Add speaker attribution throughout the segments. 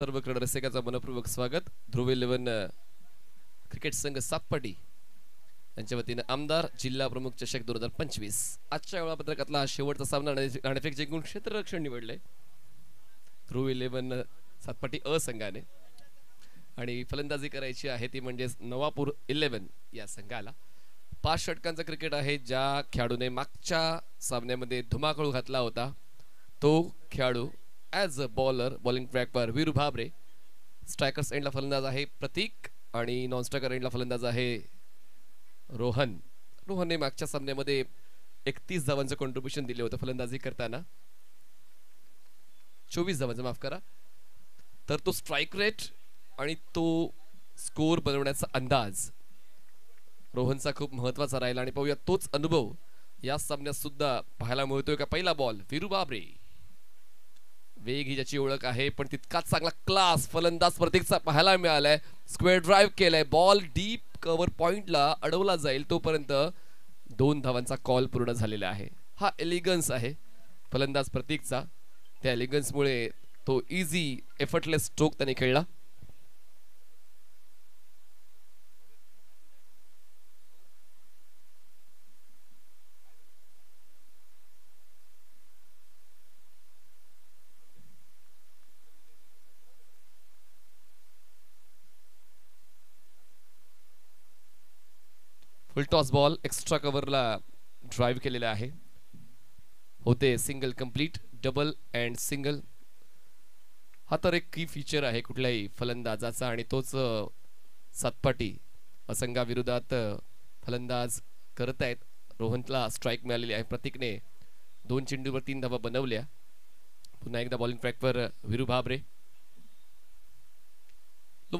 Speaker 1: सर्व क्रीडा रसिकांचं मनपूर्वक स्वागत. ध्रुव 11 क्रिकेट संघ सातपाटी यांच्या वतीने आमदार जिल्हा प्रमुख चषक 2025 आजच्या वेळापत्रकातला शेवटचा सामना नाणेफेक जिंकून क्षेत्ररक्षण निवडले ध्रुव 11 सातपाटी अ संघाने आणि फलंदाजी करायची आहे ती म्हणजे नवापूर 11 या संघाला. 5 षटकांचा क्रिकेट आहे. ज्या खेळाडूने मागच्या सामन्यामध्ये धुमाकूळ घातला होता तो खेळाडू ॲज अ बॉलर बॉलिंग ट्रॅकवर वीरू भाबरे. स्ट्रायकर्स एंडला फलंदाज आहे प्रतीक आणि नॉन स्ट्रायकर एंडला फलंदाज आहे रोहनने मागच्या सामन्यामध्ये 31 धावांचं कॉन्ट्रीब्युशन दिले होतं फलंदाजी करताना. 24 धावांचं माफ करा. तर तो स्ट्राईक रेट आणि तो स्कोर बनवण्याचा अंदाज रोहनचा खूप महत्वाचा राहिला आणि पाहूया तोच अनुभव या सामन्यात सुद्धा पाहायला मिळतोय का. पहिला बॉल वीरू भाबरे. वेग ही ज्याची ओळख आहे पण तितकाच चांगला क्लास फलंदाज प्रतीकचा पाहायला मिळालाय. स्क्वेअर ड्राईव्ह केलाय. बॉल डीप कव्हर पॉइंटला अडवला जाईल तोपर्यंत 2 धावांचा कॉल पूर्ण झालेला आहे. हा एलिगन्स आहे फलंदाज प्रतीकचा. त्या एलिगन्समुळे तो इझी एफर्टलेस स्ट्रोक त्याने खेळला. फुल टॉस बॉल एक्स्ट्रा कव्हरला ड्राईव्ह केलेला आहे. होते single complete double and single. हा तर एक की फीचर आहे कुठल्याही फलंदाजाचा आणि तोच सातपाटी असंघाविरोधात फलंदाज करत आहेत. रोहनला स्ट्राईक मिळालेली आहे. प्रतीकने 2 चेंडूवर 3 धावा बनवल्या. पुन्हा एकदा बॉलिंग ट्रॅकवर वीरू भाबरे.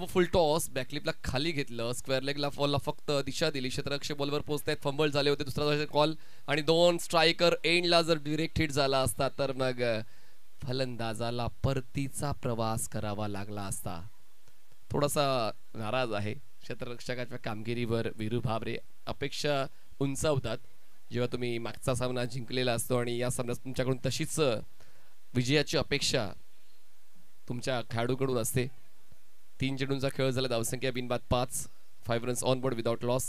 Speaker 1: फुल टॉस बॅकलिपला खाली घेतलं. स्क्वेअर लेगला फॉलला फक्त दिशा दिली. क्षेत्ररक्षक बॉलवर पोहोचतायत. फंबल झाले होते. दुसरा कॉल आणि 2 स्ट्रायकर एंडला जर डिरेक्ट हिट झाला असता तर मग फलंदाजाला परतीचा प्रवास करावा लागला असता. थोडासा नाराज आहे क्षेत्ररक्षकाच्या कामगिरीवर वीरू भाबरे. अपेक्षा उंचावतात जेव्हा तुम्ही मागचा सामना जिंकलेला असतो आणि या सामन्यात तुमच्याकडून तशीच विजयाची अपेक्षा तुमच्या खेळाडूकडून असते. 3 चेंडूंचा खेळ झाला. धावसंख्या बिनबाद 5. 5 runs on board without loss.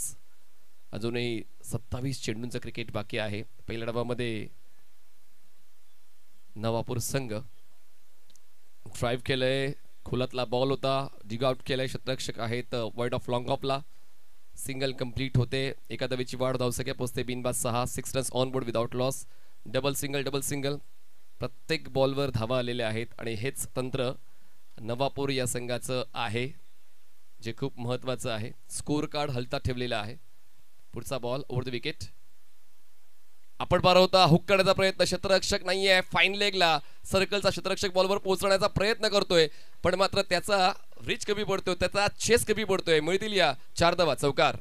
Speaker 1: अजूनही 27 चेंडूंचं क्रिकेट बाकी आहे. पहिल्या डावामध्ये नवापूर संघ ड्राईव्ह केलंय. खोलातला बॉल होता. डिग आउट केलंय. क्षेत्ररक्षक आहेत वाईड ऑफ लॉंग ऑफला. सिंगल कंप्लीट होते. एका धावेची वाढ. धावसंख्या पोहोचते बिनबाद 6. 6 runs on board without loss. Double single. प्रत्येक बॉलवर धावा आलेल्या आहेत आणि हेच तंत्र नवापूर या संघाचं आहे जे खूप महत्वाचं आहे. स्कोर कार्ड हलता ठेवलेला आहे. पुढचा बॉल ओव्हर द विकेट. आपण पार होता हुक करण्याचा प्रयत्न. क्षेत्ररक्षक नाहीये. फाईन लेगला सर्कलचा क्षेत्ररक्षक बॉलवर पोहोचण्याचा प्रयत्न करतोय पण मात्र त्याचा रिच कमी पडतोय. त्याचा चेस कमी पडतोय. मिळतील या 4 धावा. चौकार.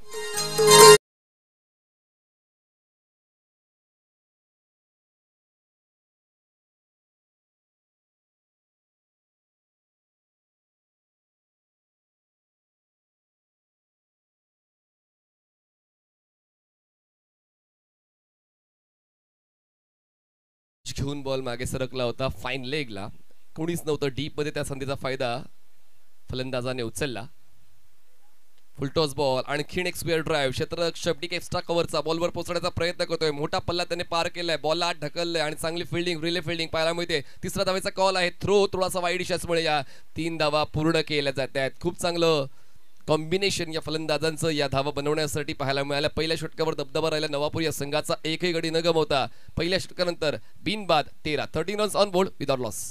Speaker 1: घेऊन बॉल मागे सरकला होता फाईन लेगला. कोणीच नव्हतं डीप मध्ये. त्या संधीचा फायदा फलंदाजाने उचलला. Full toss ball. आणखीन एक स्क्वेअर ड्राईव्ह. क्षेत्ररक्षक डिक एक्स्ट्रा कव्हरचा बॉलवर पोहोचण्याचा प्रयत्न करतोय. मोठा पल्ला त्याने पार केलाय. बॉलला आत ढकललंय आणि चांगली फिल्डिंग रिले फिल्डिंग पाहायला मिळते. तिसरा धावेचा कॉल आहे. थ्रो थोडासा वाईड इशासमुळे या 3 धावा पूर्ण केल्या जात आहेत. खूप चांगलं कॉम्बिनेशन या फलंदाजांचं या धावा बनवण्यासाठी पाहायला मिळालं. पहिल्या षटकावर दबदबा राहिला नवापूर या संघाचा. एकही गडी न गमवता पहिल्या षटकानंतर बिनबाद 13. 13 runs on board without loss.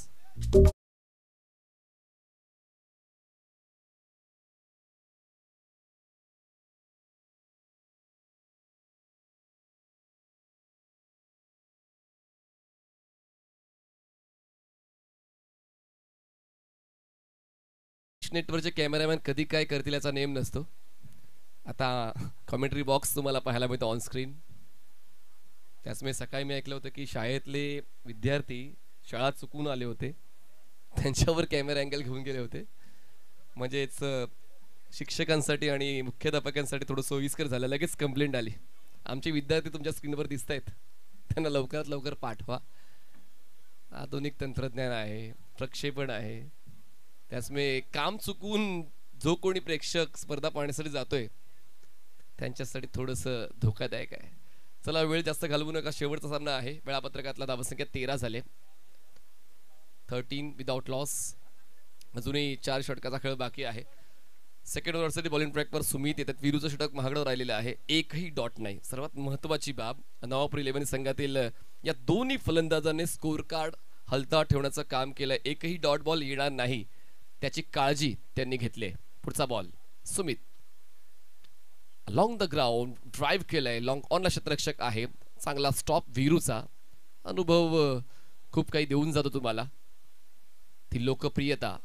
Speaker 1: नेटवरचे कॅमेरामॅन कधी काय करतील याचा नेम नसतो. आता कॉमेंट्री बॉक्स तुम्हाला पाहायला मिळतो ऑन स्क्रीन. त्याचमुळे सकाळी मी ऐकलं होतं की शाळेतले विद्यार्थी शाळा चुकून आले होते. त्यांच्यावर कॅमेरा अँगल घेऊन गेले होते. म्हणजेच शिक्षकांसाठी आणि मुख्याध्यापकांसाठी थोडं सोयीस्कर झालं. लगेच कंप्लेंट आली आमचे विद्यार्थी तुमच्या स्क्रीनवर दिसत आहेत त्यांना लवकरात लवकर पाठवा. आधुनिक तंत्रज्ञान आहे. प्रक्षेपण आहे. त्यामुळे काम चुकून जो कोणी प्रेक्षक स्पर्धा पाहण्यासाठी जातोय त्यांच्यासाठी थोडंसं धोकादायक आहे. चला वेळ जास्त घालवू नका, शेवटचा सामना आहे. वेळापत्रकातला धावसंख्या 13 झाले, 13 विदाउट लॉस. अजूनही 4 षटकाचा खेळ बाकी आहे. सेकंड ओव्हरसाठी बॉलिंग ट्रॅकवर सुमित येतात. विरूचं षटक महागडं राहिलेलं आहे, एकही डॉट नाही. सर्वात महत्वाची बाब, नवापूर 11 संघातील या दोन्ही फलंदाजांनी स्कोर कार्ड हलता ठेवण्याचं काम केलं. एकही डॉट बॉल येणार नाही त्याची काळजी त्यांनी घेतली. पुढचा ball Sumit long the ground drive केलंय. लॉंग ऑनला क्षेत्ररक्षक आहे. चांगला स्टॉप विरूचा. अनुभव खूप काही देऊन जातो तुम्हाला. ती लोकप्रियता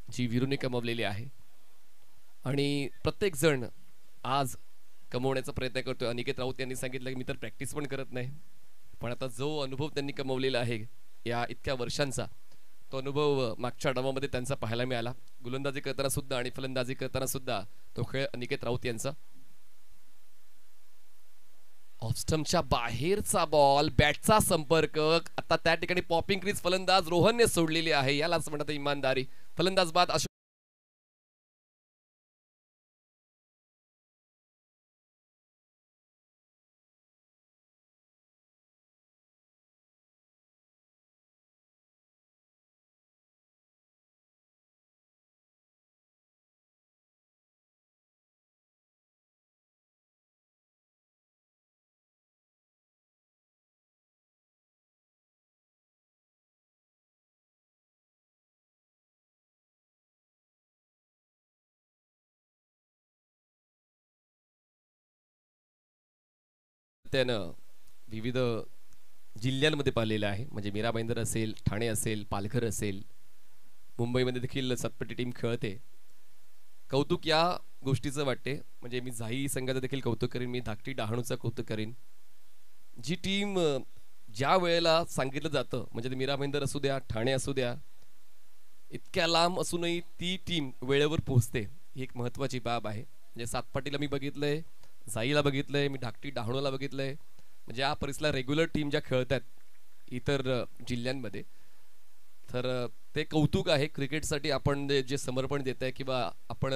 Speaker 1: जी विरूने कमवलेली आहे आणि प्रत्येक जण आज कमवण्याचा प्रयत्न करतोय. अनिकेत राऊत यांनी सांगितलं की मी तर प्रॅक्टिस पण करत नाही, पण आता जो अनुभव त्यांनी कमवलेला आहे या इतक्या वर्षांचा, तो अनुभव मागच्या डावामध्ये त्यांचा पाहायला मिळाला. गोलंदाजी करताना सुद्धा आणि फलंदाजी करताना सुद्धा तो खेळ अनिकेत राऊत यांचा. ऑफस्टम्पच्या बाहेरचा बॉल, बॅटचा संपर्क. आता त्या ठिकाणी पॉपिंग क्रीज फलंदाज रोहनने सोडलेली आहे. यालाच म्हणतात इमानदारी. फलंदाज बाद अशोक त्यानं विविध जिल्ह्यांमध्ये पाहिलेलं आहे. म्हणजे मीरा भाईंदर असेल, ठाणे असेल, पालघर असेल, मुंबईमध्ये देखील सतपटी टीम खेळते. कौतुक या गोष्टीचं वाटते. म्हणजे मी जाही संघाचं देखील कौतुक करीन, मी धाकटी डहाणूचं कौतुक करीन. जी टीम ज्या वेळेला सांगितलं जातं, म्हणजे मीरा भाईंदर असू द्या, ठाणे असू द्या, इतक्या लांब असूनही ती टीम वेळेवर पोहोचते, ही एक महत्वाची बाब आहे. म्हणजे सातपाटीला मी बघितलंय, जाईला बघितलंय, मी धाकटी डहाणूला बघितलंय. म्हणजे या परिसराला रेग्युलर टीम ज्या खेळतात इतर जिल्ह्यांमध्ये, तर ते कौतुक आहे. क्रिकेटसाठी आपण जे समर्पण देत आहे किंवा आपण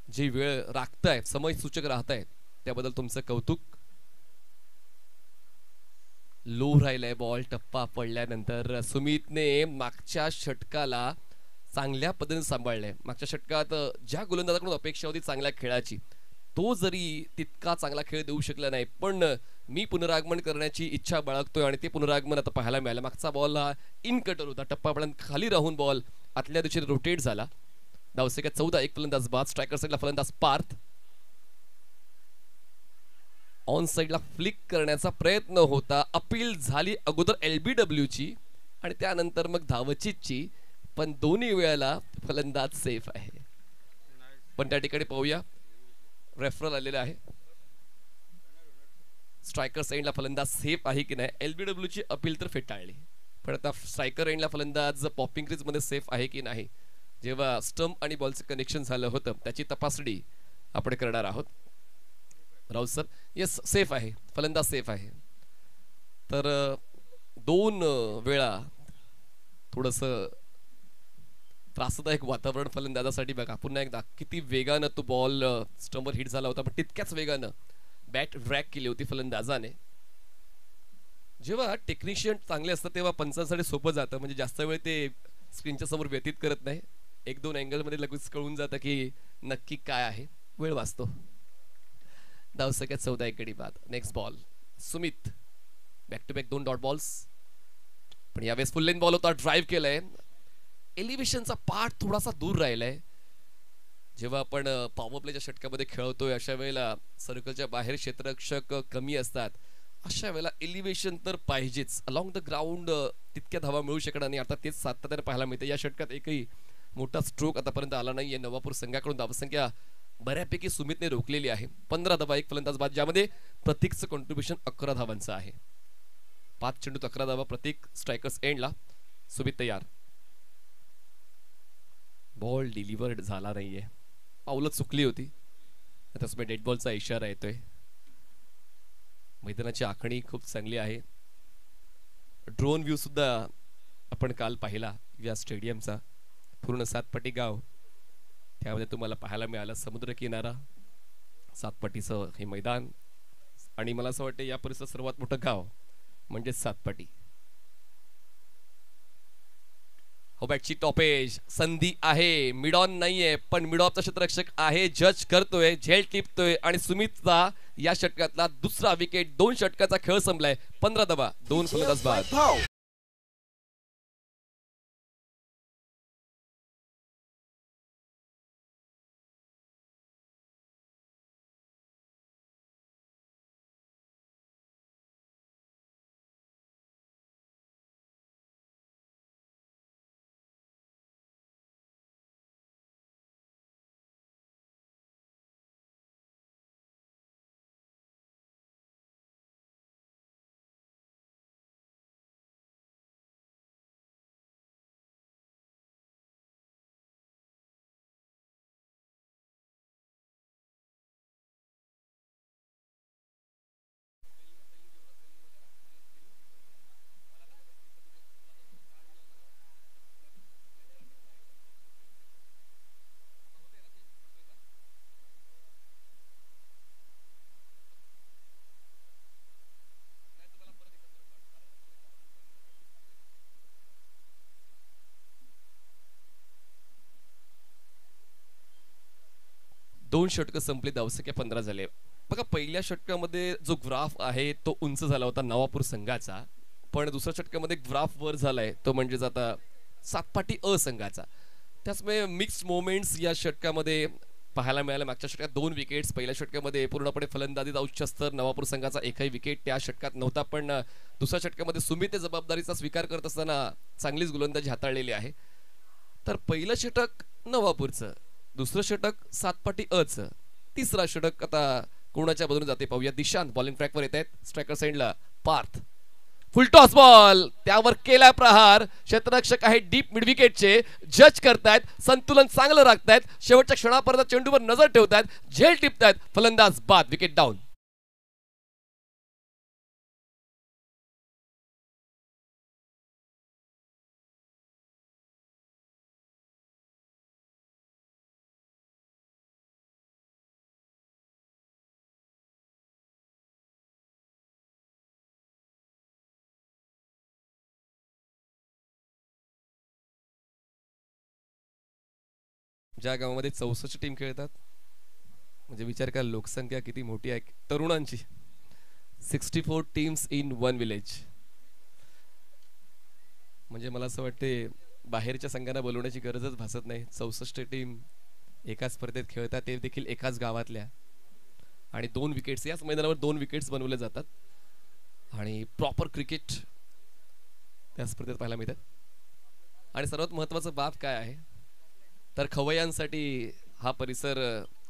Speaker 1: जी वेळ राखताय, समय सूचक राहताय, त्याबद्दल तुमचं कौतुक. लो राहिलाय बॉल. टप्पा पडल्यानंतर सुमितने मागच्या षटकाला चांगल्या पद्धतीने सांभाळलंय. मागच्या षटकात ज्या गोलंदाजाकडून अपेक्षा होती चांगल्या खेळाची, तो जरी तितका चांगला खेळ देऊ शकला नाही, पण मी पुनरागमन करण्याची इच्छा बाळगतोय आणि ते पुनरागमन आता पाहायला मिळालं. मागचा बॉल हा इन कटर होता, टप्पा पडून खाली राहून बॉल आतल्या दिशेने रोटेट झाला. धावसंख्या 14. एक फलंदाज बाद. स्ट्रायकर साईडला फलंदाज पार्थ. ऑन साईडला फ्लिक करण्याचा प्रयत्न होता, अपील झाली अगोदर LBW ची आणि त्यानंतर मग धावचीची, पण दोन्ही वेळेला फलंदाज सेफ आहे. पण त्या ठिकाणी पाहूया रेफरल आलेला आहे. स्ट्रायकर साईडला फलंदाज सेफ आहे की नाही. LBW ची अपील तर फेटाळली, पण आता स्ट्रायकर एंडला फलंदाज पॉपिंग क्रीज मध्ये सेफ आहे की नाही, जेव्हा स्टंप आणि बॉलचं कनेक्शन झालं होतं त्याची तपासणी आपण करणार आहोत. राऊत सर, येस सेफ आहे, फलंदाज सेफ आहे. तर दोन वेळा थोडंसं त्रासदायक वातावरण फलंदाजासाठी. बघा पुन्हा एकदा किती वेगानं तो बॉल स्टंपवर हिट झाला होता, पण तितक्याच वेगानं बॅट ड्रॅग केली होती फलंदाजाने. जेव्हा टेक्निशियन चांगले असतात तेव्हा पंचांसाठी सोपं जातं, म्हणजे जास्त वेळ ते स्क्रीनच्या समोर व्यतीत करत नाही. 1-2 अँगलमध्ये लगेच कळून जातं की नक्की काय आहे, वेळ वाचतो. धावसंख्या 14. एक गडी बाद. Next ball Sumit. Back to back 2 dot balls, पण यावेळेस फुल लेन बॉल होता, ड्राईव्ह केलंय. एलिव्हेशनचा पार्ट थोडासा दूर राहिलाय. जेव्हा आपण पॉवर प्लेच्या षटकामध्ये खेळतोय अशा वेळेला सर्कलच्या बाहेर क्षेत्ररक्षक कमी असतात, अशा वेळेला एलिव्हेशन तर पाहिजेच. अलॉंग द ग्राउंड तितक्या धावा मिळू शकणार नाही. आता तेच सातत्याने पाहायला मिळते. या षटकात एकही मोठा स्ट्रोक आतापर्यंत आला नाहीये. नवापूर संघाकडून धावसंख्या बऱ्यापैकी सुमितने रोखलेली आहे. 15 धावा, एक फलंदाज बाद, ज्यामध्ये प्रतीकचं कॉन्ट्रीब्युशन 11 धावांचं आहे. 5 चेंडूत 11 धावा प्रतीक. स्ट्रायकर्स एंडला सुमित तयार. बॉल डिलिव्हर्ड झाला नाहीये, पावलं चुकली होती. त्यासोबत डेड बॉलचा इशारा येतोय. मैदानाची आखणी खूप चांगली आहे. ड्रोन व्ह्यू सुद्धा आपण काल पाहिला या स्टेडियमचा. पूर्ण सातपाटी गाव, त्यामध्ये तुम्हाला पाहायला मिळालं समुद्र किनारा, सातपाटीचं हे मैदान, आणि मला असं वाटतं या परिसरात सर्वात मोठं गाव म्हणजे सातपाटी. होबॅटची टॉपेज, संधी आहे, मिडॉन नाहीये पण मिडॉपचा क्षेत्ररक्षक आहे, जज करतोय, झेल टिपतोय आणि सुमितचा या षटकातला दुसरा विकेट. 2 षटकाचा खेळ संपलाय. 15 धावा, 2 फलंदाज बाद. दोन षटकं संपली, धावसंख्या 15 झाले. बघा, पहिल्या षटकामध्ये जो ग्राफ आहे तो उंच झाला होता नवापूर संघाचा, पण दुसऱ्या षटकामध्ये ग्राफ वर झालाय तो म्हणजेच आता सातपाटी अ संघाचा. त्याचमुळे मिक्स मोमेंट्स या षटकामध्ये पाहायला मिळाल्या. मागच्या षटकात 2 विकेट्स, पहिल्या षटकामध्ये पूर्णपणे फलंदाजीचा उच्च स्तर, नवापूर संघाचा एकही विकेट त्या षटकात नव्हता, पण दुसऱ्या षटकामध्ये सुमित जबाबदारीचा स्वीकार करत असताना चांगलीच गोलंदाजी हाताळलेली आहे. तर पहिलं षटक नवापूरचं, दुसरं षटक सातपाटी अच, तिसरा षटक आता कोणाच्या बाजूने जाते पाहूया. दिशांत बॉलिंग ट्रॅकवर येत आहेत. स्ट्रायकर साइडला पार्थ, फुल टॉस बॉल, त्यावर केला प्रहार. क्षेत्ररक्षक आहे डीप मिड विकेटचे, जज करतायत, संतुलन चांगलं राखतायत, शेवटच्या क्षणापर्यंत चेंडूवर नजर ठेवतायत, झेल टिपतायत, फलंदाज बाद, विकेट डाऊन. ज्या गावामध्ये 64 टीम खेळतात, म्हणजे विचार करा लोकसंख्या किती मोठी आहे तरुणांची. 64 टीम्स इन 1 विलेज. म्हणजे मला असं वाटते बाहेरच्या संघांना बोलवण्याची गरजच भासत नाही. 64 टीम एकाच स्पर्धेत खेळतात, ते देखील एकाच गावातल्या, आणि 2 विकेट्स याच मैदानावर 2 विकेट्स बनवले जातात आणि प्रॉपर क्रिकेट त्या स्पर्धेत पाहायला मिळतात. आणि सर्वात महत्त्वाचं बाब काय आहे तर खवय्यांसाठी हा परिसर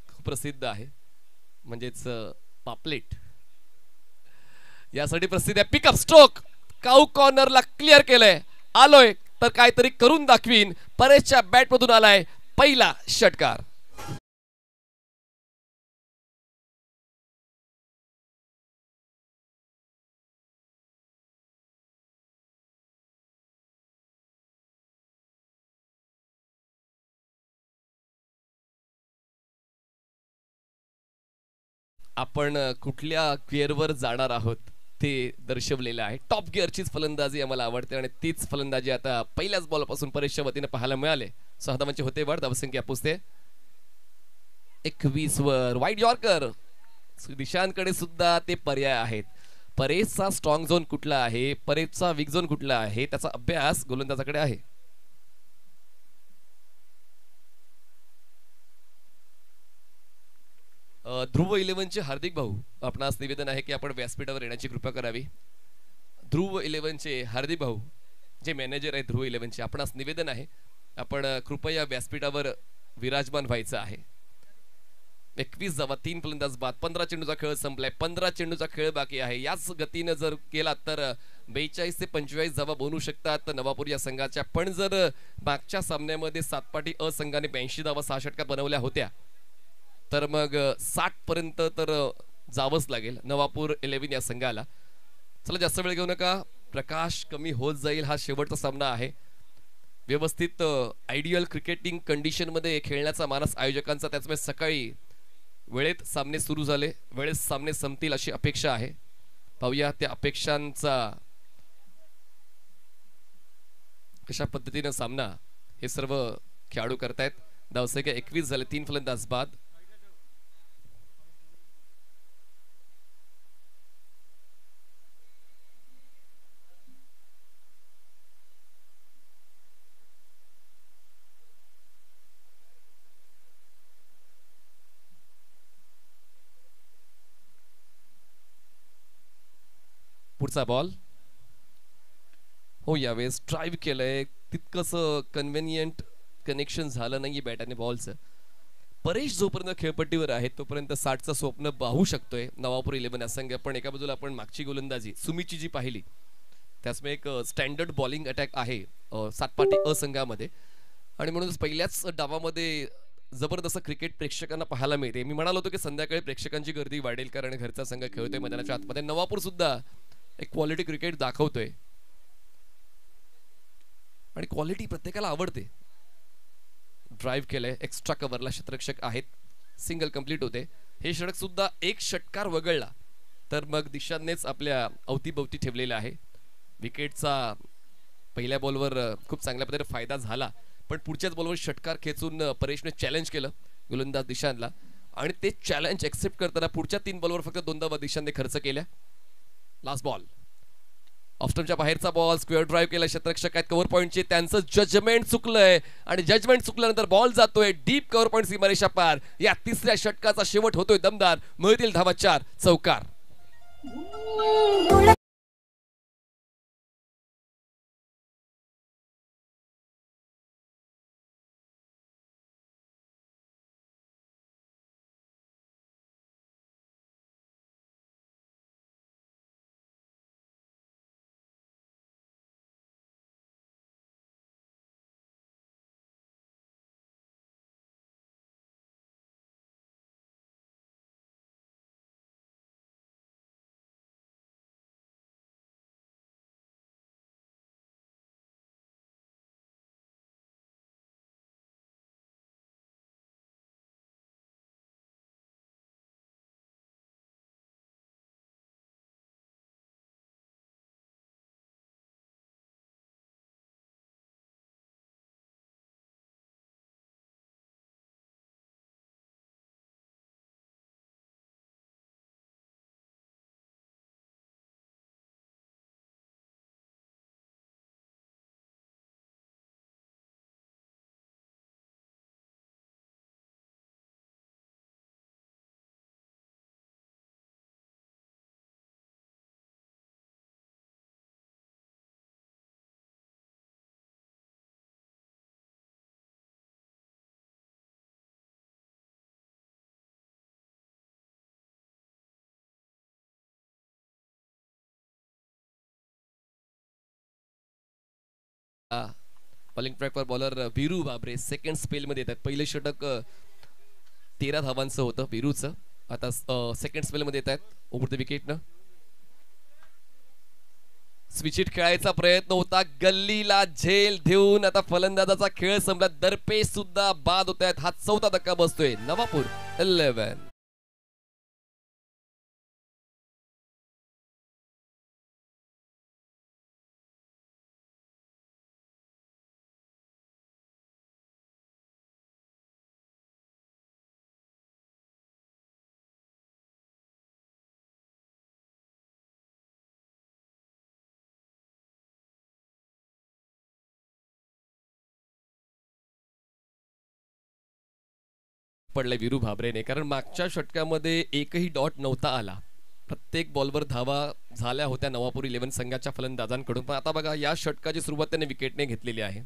Speaker 1: खूप प्रसिद्ध आहे, म्हणजेच पापलेट यासाठी प्रसिद्ध आहे. पिकअप स्ट्रोक, काऊ कॉर्नरला क्लिअर केलंय, आलोय तर काहीतरी करून दाखवीन. परेशच्या बॅट मधून आलाय पहिला षटकार. आपण कुठल्या गिअरवर जाणार आहोत ते दर्शवलेलं आहे. टॉप गिअरचीच फलंदाजी आम्हाला आवडते आणि तीच फलंदाजी आता पहिल्याच बॉलपासून परेशच्या वतीने पाहायला मिळाले. 6 धावांचे होते वर, धावसंख्या पोचते 21 वर. वाईड यॉर्कर, दिशांकडे सुद्धा ते पर्याय आहेत. परेशचा स्ट्रॉंग झोन कुठला आहे, परेशचा वीक झोन कुठला आहे, त्याचा अभ्यास गोलंदाजाकडे आहे. ध्रुव 11चे हार्दिक भाऊ, आपणास निवेदन आहे की आपण व्यासपीठावर येण्याची कृपा करावी. ध्रुव 11चे हार्दिक भाऊ, जे मॅनेजर आहेत ध्रुव 11चे, आपणास निवेदन आहे आपण कृपया व्यासपीठावर विराजमान व्हायचं आहे. 21 धावा, 3 फलंदाज बाद. 15 चेंडूचा खेळ संपलाय. 15 चेंडूचा खेळ बाकी आहे. याच गतीने जर केला तर 42 ते 45 धावा बनवू शकतात नवापूर या संघाच्या. पण जर मागच्या सामन्यामध्ये सातपाटी अ संघाने 82 धावा 6 षटकात बनवल्या होत्या, तर मग 60 पर्यंत तर जावंच लागेल नवापूर 11 या संघाला. चला जास्त वेळ घेऊ नका, प्रकाश कमी होत जाईल. हा शेवटचा सामना आहे. व्यवस्थित आयडियल क्रिकेटिंग कंडिशनमध्ये खेळण्याचा मानस आयोजकांचा, त्याचमुळे सकाळी वेळेत सामने सुरू झाले, वेळेत सामने संपतील अशी अपेक्षा आहे. पाहूया त्या अपेक्षांचा कशा पद्धतीने सामना हे सर्व खेळाडू करतायत. धावसंख्या 21 झाले, 3 फलंदाज बाद. पुढचा बॉल हो, यावेळेस ड्राईव्ह केलंय, तितकंच कन्व्हिनियंट कनेक्शन झालं नाही बॅट बॉलचं. परेश जोपर्यंत खेळपट्टीवर आहे तोपर्यंत 60चं स्वप्न पाहू शकतोय नवापूर 11 या संघ. पण एका बाजूला आपण मागची गोलंदाजी सुमीची जी पाहिली, त्याचमुळे एक स्टँडर्ड बॉलिंग अटॅक आहे सातपाटी असंघामध्ये, आणि म्हणूनच पहिल्याच डावामध्ये जबरदस्त क्रिकेट प्रेक्षकांना पाहायला मिळते. मी म्हणालो होतो की संध्याकाळी प्रेक्षकांची गर्दी वाढेल, कारण घरचा संघ खेळतोय मैदानाच्या आतमध्ये. नवापूर सुद्धा एक क्वालिटी क्रिकेट दाखवतोय आणि क्वालिटी प्रत्येकाला आवडते. ड्राईव्ह केलंय, एक्स्ट्रा कव्हरला क्षेत्ररक्षक आहेत, सिंगल कंप्लीट होते. हे षटक सुद्धा एक षटकार वगळला तर मग दिशांनीच आपल्या अवतीभवती ठेवलेला आहे. विकेटचा पहिल्या बॉलवर खूप चांगल्या पद्धतीने फायदा झाला, पण पुढच्याच बॉलवर षटकार खेचून परेशने चॅलेंज केलं गोलंदाज दिशांतला, आणि ते चॅलेंज एक्सेप्ट करताना पुढच्या 3 बॉलवर फक्त 2 धावा दिशांनी खर्च केल्या. लास्ट बॉल ऑफस्टंपच्या बाहेरचा बॉल, स्क्वेअर ड्राईव्ह केला, क्षेत्ररक्षक आहेत कव्हर पॉईंटचे, त्यांचं जजमेंट चुकलंय आणि जजमेंट चुकल्यानंतर बॉल जातोय डीप कव्हर पॉईंट सीमारेषा पार. या तिसऱ्या षटकाचा शेवट होतोय दमदार, मिळतील धावा 4, चौकार. बॉलिंग ट्रॅकवर बॉलर वीरू बाबरे सेकंड स्पेल मध्ये येतात. पहिलं षटक 13 धावांचं होतं वीरूचं, आता सेकंड स्पेल मध्ये येत आहेत ओव्हर द विकेटनं. स्विचिट खेळायचा प्रयत्न होता, गल्लीला झेल देऊन आता फलंदाजाचा खेळ संपला. दरपेश सुद्धा बाद होत आहेत. हा 4था धक्का बसतोय. नवापूर 11. पडले वीरू भाबरेने, कारण मागच्या षटकामध्ये एकही डॉट नव्हता आला. प्रत्येक बॉलवर धावा झाल्या होत्या नवापूर 11 संघाच्या फलंदाजांकडून. पण आता बघा, या षटकाची सुरुवात त्याने विकेटने घेतलेली आहे.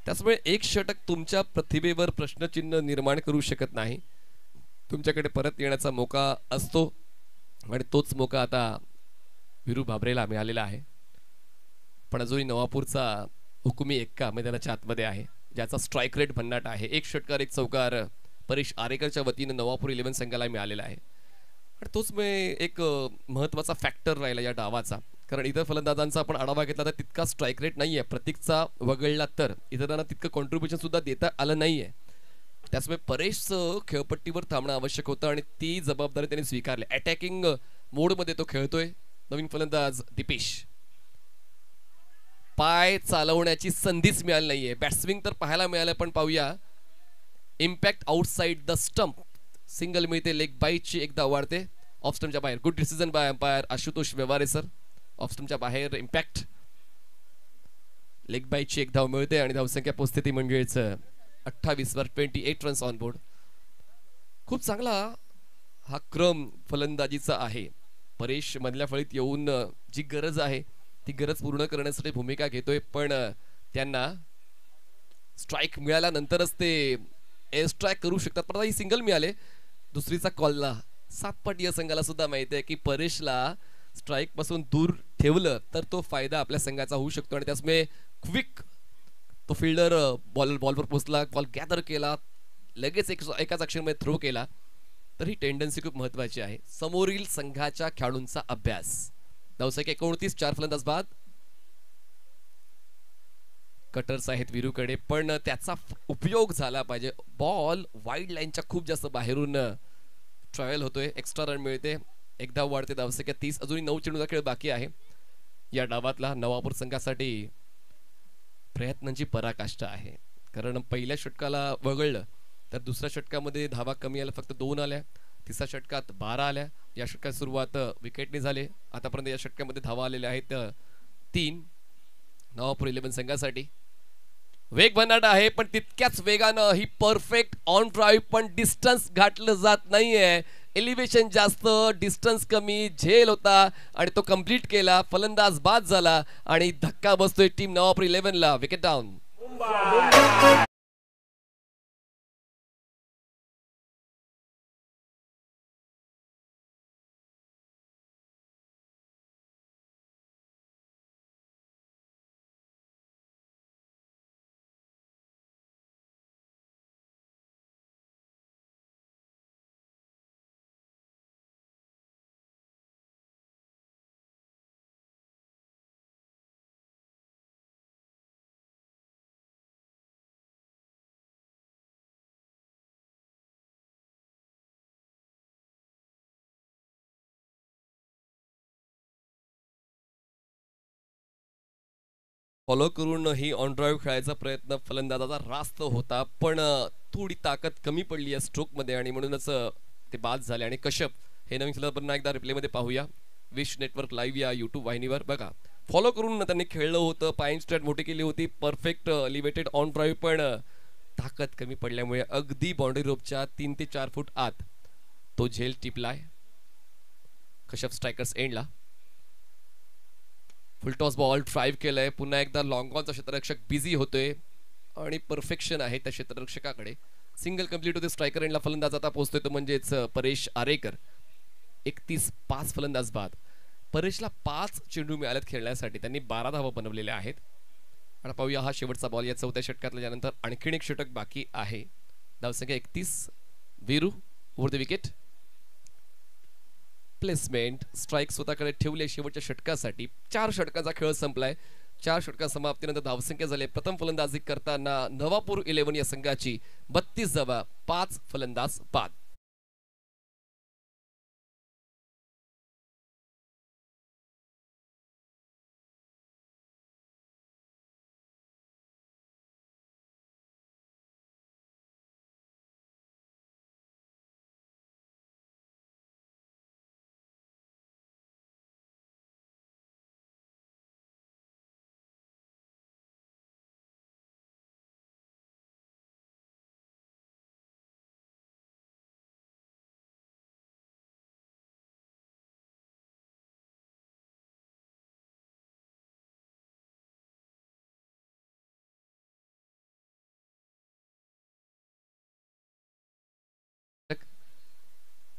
Speaker 1: त्यामुळे एक षटक तुमच्या प्रतिभेवर प्रश्नचिन्ह निर्माण करू शकत नाही. तुमच्याकडे परत येण्याचा मौका असतो आणि तोच मौका आता वीरू भाबरेला मिळालेला आहे. पण अजूनही नवापूरचा हुकुमी एक्का मैदानाच्या आतमध्ये आहे, ज्याचा स्ट्राईक रेट भन्नाट आहे. एक षटकार एक चौकार परेश आरेकरच्या वतीने नवापूर 11 संघाला मिळालेला आहे. आणि तोच एक महत्त्वाचा फॅक्टर राहिला या डावाचा, कारण इतर फलंदाजांचा आपण आढावा घेतला तर तितका स्ट्राईक रेट नाहीये प्रतीकचा वगळला तर इतरांना तितकं कॉन्ट्रीब्युशन सुद्धा देता आलं नाहीये. त्यामुळे परेशचं खेळपट्टीवर थांबणं आवश्यक होतं आणि ती जबाबदारी त्यांनी स्वीकारली. अटॅकिंग मोडमध्ये तो खेळतोय नवीन फलंदाज दीपेश. पाय चालवण्याची संधीच मिळाली नाहीये. बॅट्सविंग तर पाहायला मिळालं पण पाहूया. Impact outside the stump single मिळते. लेग बाईटची एक धाव वाढते ऑफ स्टंपच्या बाहेर. Good decision by umpire Ashutosh Vyavahare sir. Off स्टंपच्या बाहेर इम्पॅक्ट लेग बाईटची एक धाव मिळते आणि धावसंख्या पोहोचते ती म्हणजेच 28 वर 28 रन्स ऑन बोर्ड. खूप चांगला हा क्रम फलंदाजीचा आहे. परेश मधल्या फळीत येऊन जी गरज आहे ती गरज पूर्ण करण्यासाठी भूमिका घेतोय पण त्यांना स्ट्राईक मिळाल्यानंतरच ते एअर स्ट्राईक करू शकतात. पण ही सिंगल मिळाले. दुसरीचा कॉलला सातपाटीय संघाला सुद्धा माहिती आहे की परेशला स्ट्राईक पासून दूर ठेवलं तर तो फायदा आपल्या संघाचा होऊ शकतो आणि त्यामुळे क्विक तो फिल्डर बॉलवर पोहोचला. बॉल गॅदर केला लगेच एकाच ॲक्शनमध्ये थ्रो केला. तर ही टेंडन्सी खूप महत्वाची आहे. समोरील संघाच्या खेळाडूंचा अभ्यास. धावसंख्या 29 4 फलंदाज बाद. कटर्स आहेत वीरूकडे पण त्याचा उपयोग झाला पाहिजे. बॉल वाईड लाईनच्या खूप जास्त बाहेरून ट्रायल होतोय. एक्स्ट्रा रन मिळते. एक धाव वाढते. धावसंख्या 30. अजूनही 9 चेंडूचा खेळ बाकी आहे या डावातला. नवापूर संघासाठी प्रयत्नांची पराकाष्ठा आहे कारण पहिल्या षटकाला वगळलं तर दुसऱ्या षटकामध्ये धावा कमी आल्या. फक्त 2 आल्या. तिसऱ्या षटकात 12 आल्या. या षटकात सुरुवात विकेटने झाले. आतापर्यंत या षटकामध्ये धावा आलेल्या आहेत 3 नवापूर 11 संघासाठी. वेग भन्नाट आहे पण तितक्याच वेगानं ही परफेक्ट ऑन ड्राईव्ह पण डिस्टन्स गाठलं जात नाहीये. एलिव्हेशन जास्त डिस्टन्स कमी झेल होता आणि तो कंप्लीट केला. फलंदाज बाद झाला आणि धक्का बसतोय टीम नवापूर 11 ला. Wicket down. फॉलो करून ही ऑन ड्राईव्ह खेळायचा प्रयत्न फलंदाजाचा रास्त होता पण थोडी ताकद कमी पडली या स्ट्रोक मध्ये आणि म्हणूनच ते बाद झाले. आणि कश्यप हे नवीन खेळाडू पुन्हा एकदा रिप्ले मध्ये पाहूया. विश नेटवर्क लाईव्ह या YouTube वाहिनीवर बघा. फॉलो करून त्यांनी खेळलं होतं. पाईन स्ट्रेट मोठी केली होती. परफेक्ट एलिव्हेटेड ऑन ड्राईव्ह पण ताकद कमी पडल्यामुळे अगदी बाउंड्री रोपच्या 3 ते 4 फूट आत तो झेल टिपलाय. कश्यप स्ट्रायकर्स एंडला. फुलटॉस बॉल ड्राईव्ह केलंय. पुन्हा एकदा लॉंग ऑनचा क्षेत्ररक्षक बिझी होतोय आणि परफेक्शन आहे त्या क्षेत्ररक्षकाकडे. सिंगल कंप्लीट होते. स्ट्रायकर एंडला फलंदाज आता पोहोचतोय तो म्हणजेच परेश आरेकर. 31 5 फलंदाज बाद. परेशला 5 चेंडू मिळालेत खेळण्यासाठी. त्यांनी 12 धावा बनवलेल्या आहेत. आणि पाहूया हा शेवटचा बॉल या 4थ्या षटकातल्या. त्यानंतर आणखीन एक षटक बाकी आहे. धावसंख्या 31. Veeru over the wicket. Placement strike स्वतःकडे ठेवले शेवटच्या षटकासाठी. 4 षटकांचा खेळ संपलाय. 4 षटका समाप्तीनंतर धावसंख्या झाली प्रथम फलंदाजी करताना नवापूर 11 या संघाची 32 धावा. 5 फलंदाज बाद.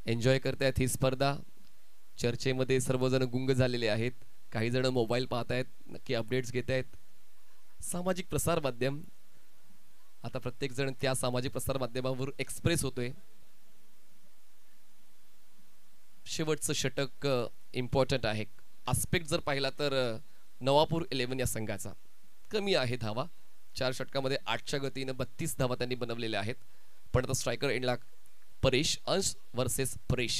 Speaker 1: एन्जॉय करतायत ही स्पर्धा. चर्चेमध्ये सर्वजण गुंग झालेले आहेत. काही जण मोबाईल पाहतायत. नक्की अपडेट्स घेत आहेत. सामाजिक प्रसार माध्यम आता प्रत्येक जण त्या सामाजिक प्रसार माध्यमावर एक्सप्रेस होतोय. शेवटचं षटक इम्पॉर्टंट आहे. आस्पेक्ट जर पाहिला तर नवापूर 11 या संघाचा कमी आहे धावा. 4 षटकामध्ये 8च्या गतीने 32 धावा त्यांनी बनवलेल्या आहेत. पण आता स्ट्रायकर एंडला परेश, अंश वर्सेस परेश.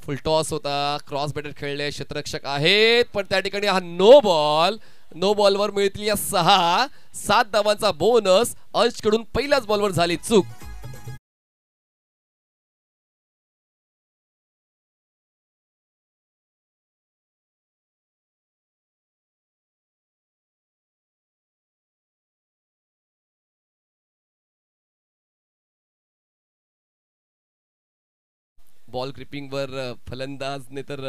Speaker 1: फुल टॉस होता, क्रॉस बॅटर खेळले, क्षेत्ररक्षक आहेत पण त्या ठिकाणी हा नो बॉल. नो बॉलवर मिळतील या 7 धावांचा बोनस. अंश कडून पहिल्याच बॉलवर झाली चूक. बॉल ग्रिपिंगवर फलंदाजने तर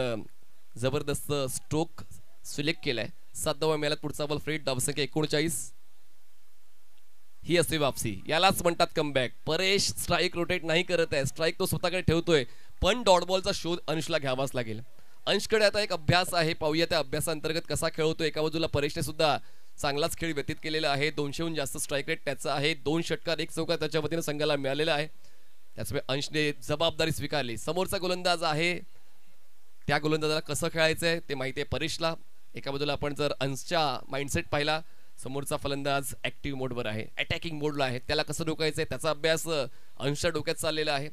Speaker 1: जबरदस्त स्ट्रोक सिलेक्ट केलाय. 7 धावा मिळाल्यात. पुढचा बॉल फ्रेट, धावसंख्या 39. ही असते वापसी, यालाच म्हणतात कमबॅक. परेश स्ट्राईक रोटेट नाही करत आहे, स्ट्राईक तो स्वतःकडे ठेवतोय पण डॉट बॉलचा शोध अंशला घ्यावाच लागेल. अंशकडे आता एक अभ्यास आहे, पाहूया त्या अभ्यासाअंतर्गत कसा खेळतोय. एका बाजूला परेशने सुद्धा चांगलाच खेळ व्यतीत केलेला आहे. 200हून जास्त स्ट्राईक रेट त्याचा आहे. 2 षटकार 1 चौकार त्याच्या वतीने संघाला मिळालेला आहे. त्याचमुळे अंशने जबाबदारी स्वीकारली. समोरचा गोलंदाज आहे, त्या गोलंदाजाला कसं खेळायचंय ते माहिती आहे परेशला. एका बाजूला आपण जर अंशच्या माइंडसेट पाहिला, समोरचा फलंदाज ऍक्टिव्ह मोडवर आहे, अटॅकिंग मोडला आहे. त्याला कसं डोकायचंय त्याचा अभ्यास अंशच्या डोक्यात चाललेला आहे.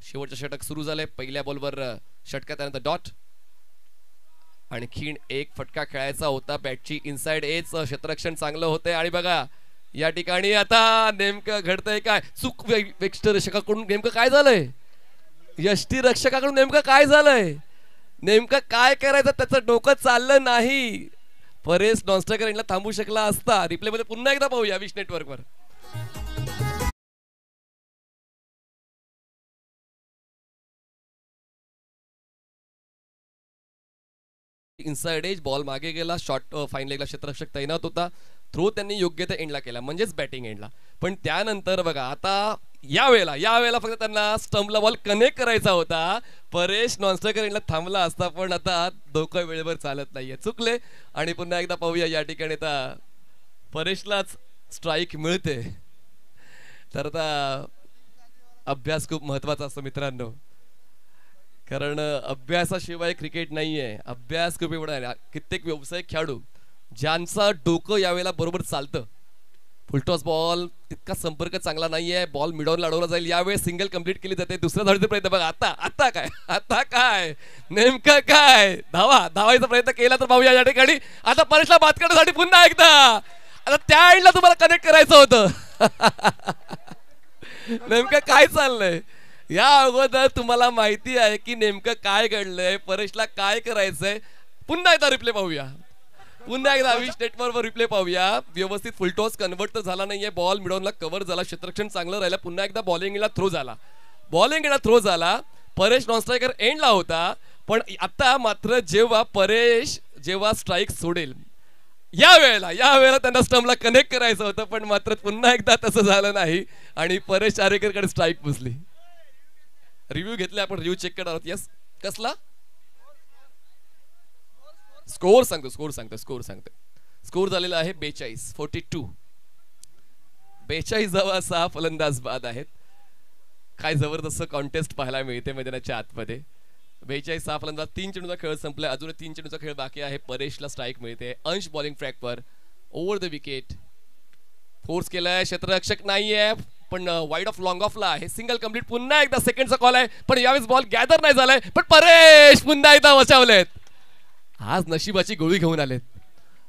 Speaker 1: शेवटचं षटक सुरू झालंय. पहिल्या बॉलवर षटका, त्यानंतर डॉट. आणखीन एक फटका खेळायचा होता. बॅटची इनसाइड एज, क्षेत्ररक्षण चांगलं होतंय. आणि बघा या ठिकाणी आता नेमकं घडतंय काय, चूक यष्टिरक्षकाकडून नेमकं काय झालंय, यष्टिरक्षकाकडून नेमकं काय झालंय, नेमकं काय करायचं त्याचं डोकं चाललं नाही. परेश नॉनस्ट्रायकर यांना थांबू शकला असता. रिप्ले मध्ये पुन्हा एकदा पाहूया विश नेटवर्कवर. इनसाइड एज, बॉल मागे गेला, शॉर्ट फाईन लेगला क्षेत्ररक्षक तैनात होता. थ्रो त्यांनी योग्य त्या एंडला केला, म्हणजेच बॅटिंग एंडला. पण त्यानंतर बघा आता यावेळेला फक्त त्यांना स्टंपला बॉल कनेक्ट करायचा होता. परेश नॉनस्ट्रायकर एंडला थांबला असता, पण आता डोकं वेळेवर चालत नाहीये, चुकले. आणि पुन्हा एकदा पाहूया या ठिकाणी आता परेशलाच स्ट्राईक मिळते. तर आता अभ्यास खूप महत्वाचा असतो मित्रांनो, कारण अभ्यासाशिवाय क्रिकेट नाहीये. अभ्यास खूप एवढा आहे. कित्येक व्यावसायिक खेळाडू ज्यांचं डोकं यावेळेला बरोबर चालतं. फुलटॉस बॉल तितका संपर्क चांगला नाहीये, बॉल मिडॉन लाडवला जाईल. यावेळेस सिंगल कंप्लीट केली जाते. दुसऱ्या धाडीचा प्रयत्न बघा. आता काय नेमकं काय, धावायचा प्रयत्न केला तर पाहूया या ठिकाणी. आता परेशला बाद करण्यासाठी पुन्हा एकदा आता त्या एंडला तुम्हाला कनेक्ट करायचं होतं. नेमकं काय चाललंय या अगोदर तुम्हाला माहिती आहे की नेमकं काय घडलंय, परेशला काय करायचंय. पुन्हा एकदा रिप्ले पाहूया, पुन्हा एकदा विश नेटवर्कवर रिप्ले पाहूया. व्यवस्थित फुलटॉस कन्वर्ट तर झाला नाहीये, बॉल मिडॉनला कव्हर झाला, क्षेत्ररक्षण चांगलं राहिलं. पुन्हा एकदा बॉलिंगला थ्रो झाला. परेश नॉनस्ट्रायकर एंडला होता. पण आता मात्र जेव्हा स्ट्राईक सोडेल यावेळेला त्यांना स्टंपला कनेक्ट करायचं होतं, पण मात्र पुन्हा एकदा तसं झालं नाही आणि परेश आरेकरकडे स्ट्राईक पुसली. रिव्ह्यू घेतले आपण, रिव्ह्यू चेक करणार आहोत. यस, कसला स्कोर सांगतो. स्कोर झालेला आहे 42. 42 धावा, 6 फलंदाज बाद आहेत. काय जबरदस्त कॉन्टेस्ट पाहायला मिळते मैदानाच्या आतमध्ये. 42 6 फलंदाज, 3 चेंडूचा खेळ संपलाय, अजून 3 चेंडूचा खेळ बाकी आहे. परेशला स्ट्राईक मिळते. अंश बॉलिंग ट्रॅकवर, ओव्हर द विकेट, फोर्स केलाय, क्षेत्ररक्षक नाहीये पण वाईड ऑफ लॉंग ऑफला आहे. Single complete. पुन्हा एकदा सेकंडचा कॉल आहे, पण यावेळेस बॉल गॅदर नाही झालाय, पण परेश पुन्हा एकदा बचावलेत. आज नशिबाची गोळी घेऊन आलेत.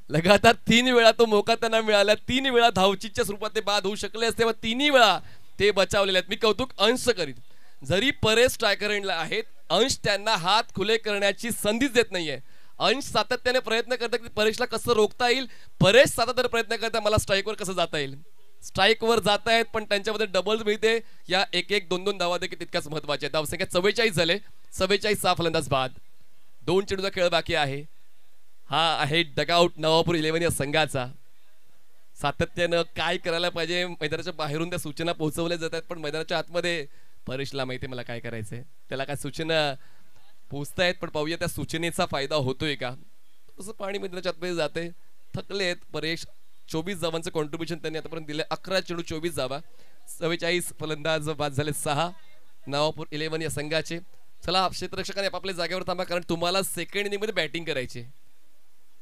Speaker 1: लगातार 3 वेळा तो मोका त्यांना मिळाला. 3 वेळा धावचीच्या स्वरूपात ते बाद होऊ शकले असते, पण 3 वेळा ते बचावलेले आहेत. मी कौतुक अंश करीन. जरी परेश स्ट्रायकर एंडला आहेत, अंश त्यांना हात खुले करण्याची संधीच देत नाहीये. अंश सातत्याने प्रयत्न करतात की परेशला कसं रोखता येईल. परेश सातत्याने प्रयत्न करतात मला स्ट्राईकवर कसं जाता येईल. स्ट्राईकवर जात आहेत पण त्यांच्यामध्ये डबल मिळते. या 1-1 2-2 धावा देखील तितक्याच महत्वाच्या आहेत. धावसंख्या 44 झाले. 44 6 फलंदाज बाद. 2 चेंडूचा खेळ बाकी आहे. हा आहे डगआउट नवापूर 11 या संघाचा. सातत्यानं काय करायला पाहिजे, मैदानाच्या बाहेरून त्या सूचना पोहोचवल्या जातात, पण मैदानाच्या आतमध्ये परेशला माहिती मला काय करायचंय. त्याला काय सूचना पोहोचतायत, पण पाहूया त्या सूचनेचा फायदा होतोय का. तसं पाणी मैदानाच्या आतमध्ये जाते. थकलेत परेश. 24 धावांचं कॉन्ट्रीब्युशन त्यांनी आतापर्यंत दिले. 11 चेंडू 24 धावा. 44 फलंदाज बाद झाले 6 नवापूर 11 या संघाचे. चला क्षेत्ररक्षकाने आपापल्या जागेवर थांबा, कारण तुम्हाला सेकंड इनिंग मध्ये बॅटिंग करायची.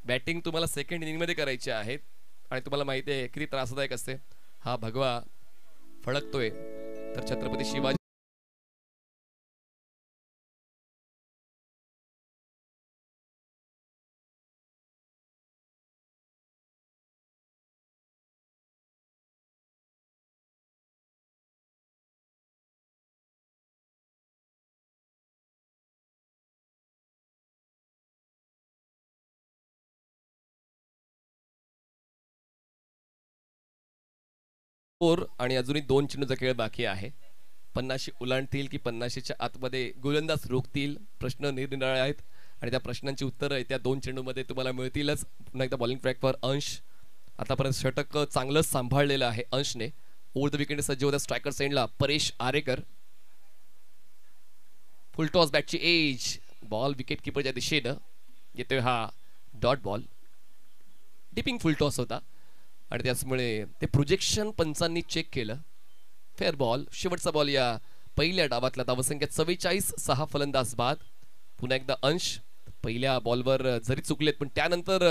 Speaker 1: बॅटिंग तुम्हाला सेकंड इनिंग मध्ये करायची आहे आणि तुम्हाला माहिती आहे किती त्रासदायक असते. हा भगवा फळकतोय तर छत्रपती शिवाजी आणि अजूनही 2 चेंडूचा खेळ बाकी आहे. 50शी उलांडतील की 50च्या आतमध्ये गोलंदाज रोखतील, प्रश्न निरनिराळे आहेत आणि त्या प्रश्नांची उत्तरं त्या 2 चेंडूमध्ये तुम्हाला मिळतीलच. पुन्हा एकदा बॉलिंग ट्रॅकवर अंश. आतापर्यंत षटक चांगलं सांभाळलेलं आहे अंशने. ओव्हर द विकेट सज्ज होत्या स्ट्रायकर सेंडला परेश आरेकर. फुल टॉस बॅटची एज, बॉल विकेट किपरच्या दिशेनं येतोय. हा dot ball, dipping full toss होता आणि त्याचमुळे ते प्रोजेक्शन पंचांनी चेक केलं. Fair ball. शेवटचा बॉल या पहिल्या डावातला. धावसंख्या 44, 6 फलंदाज बाद. पुन्हा एकदा अंश. पहिल्या बॉलवर जरी चुकलेत पण त्यानंतर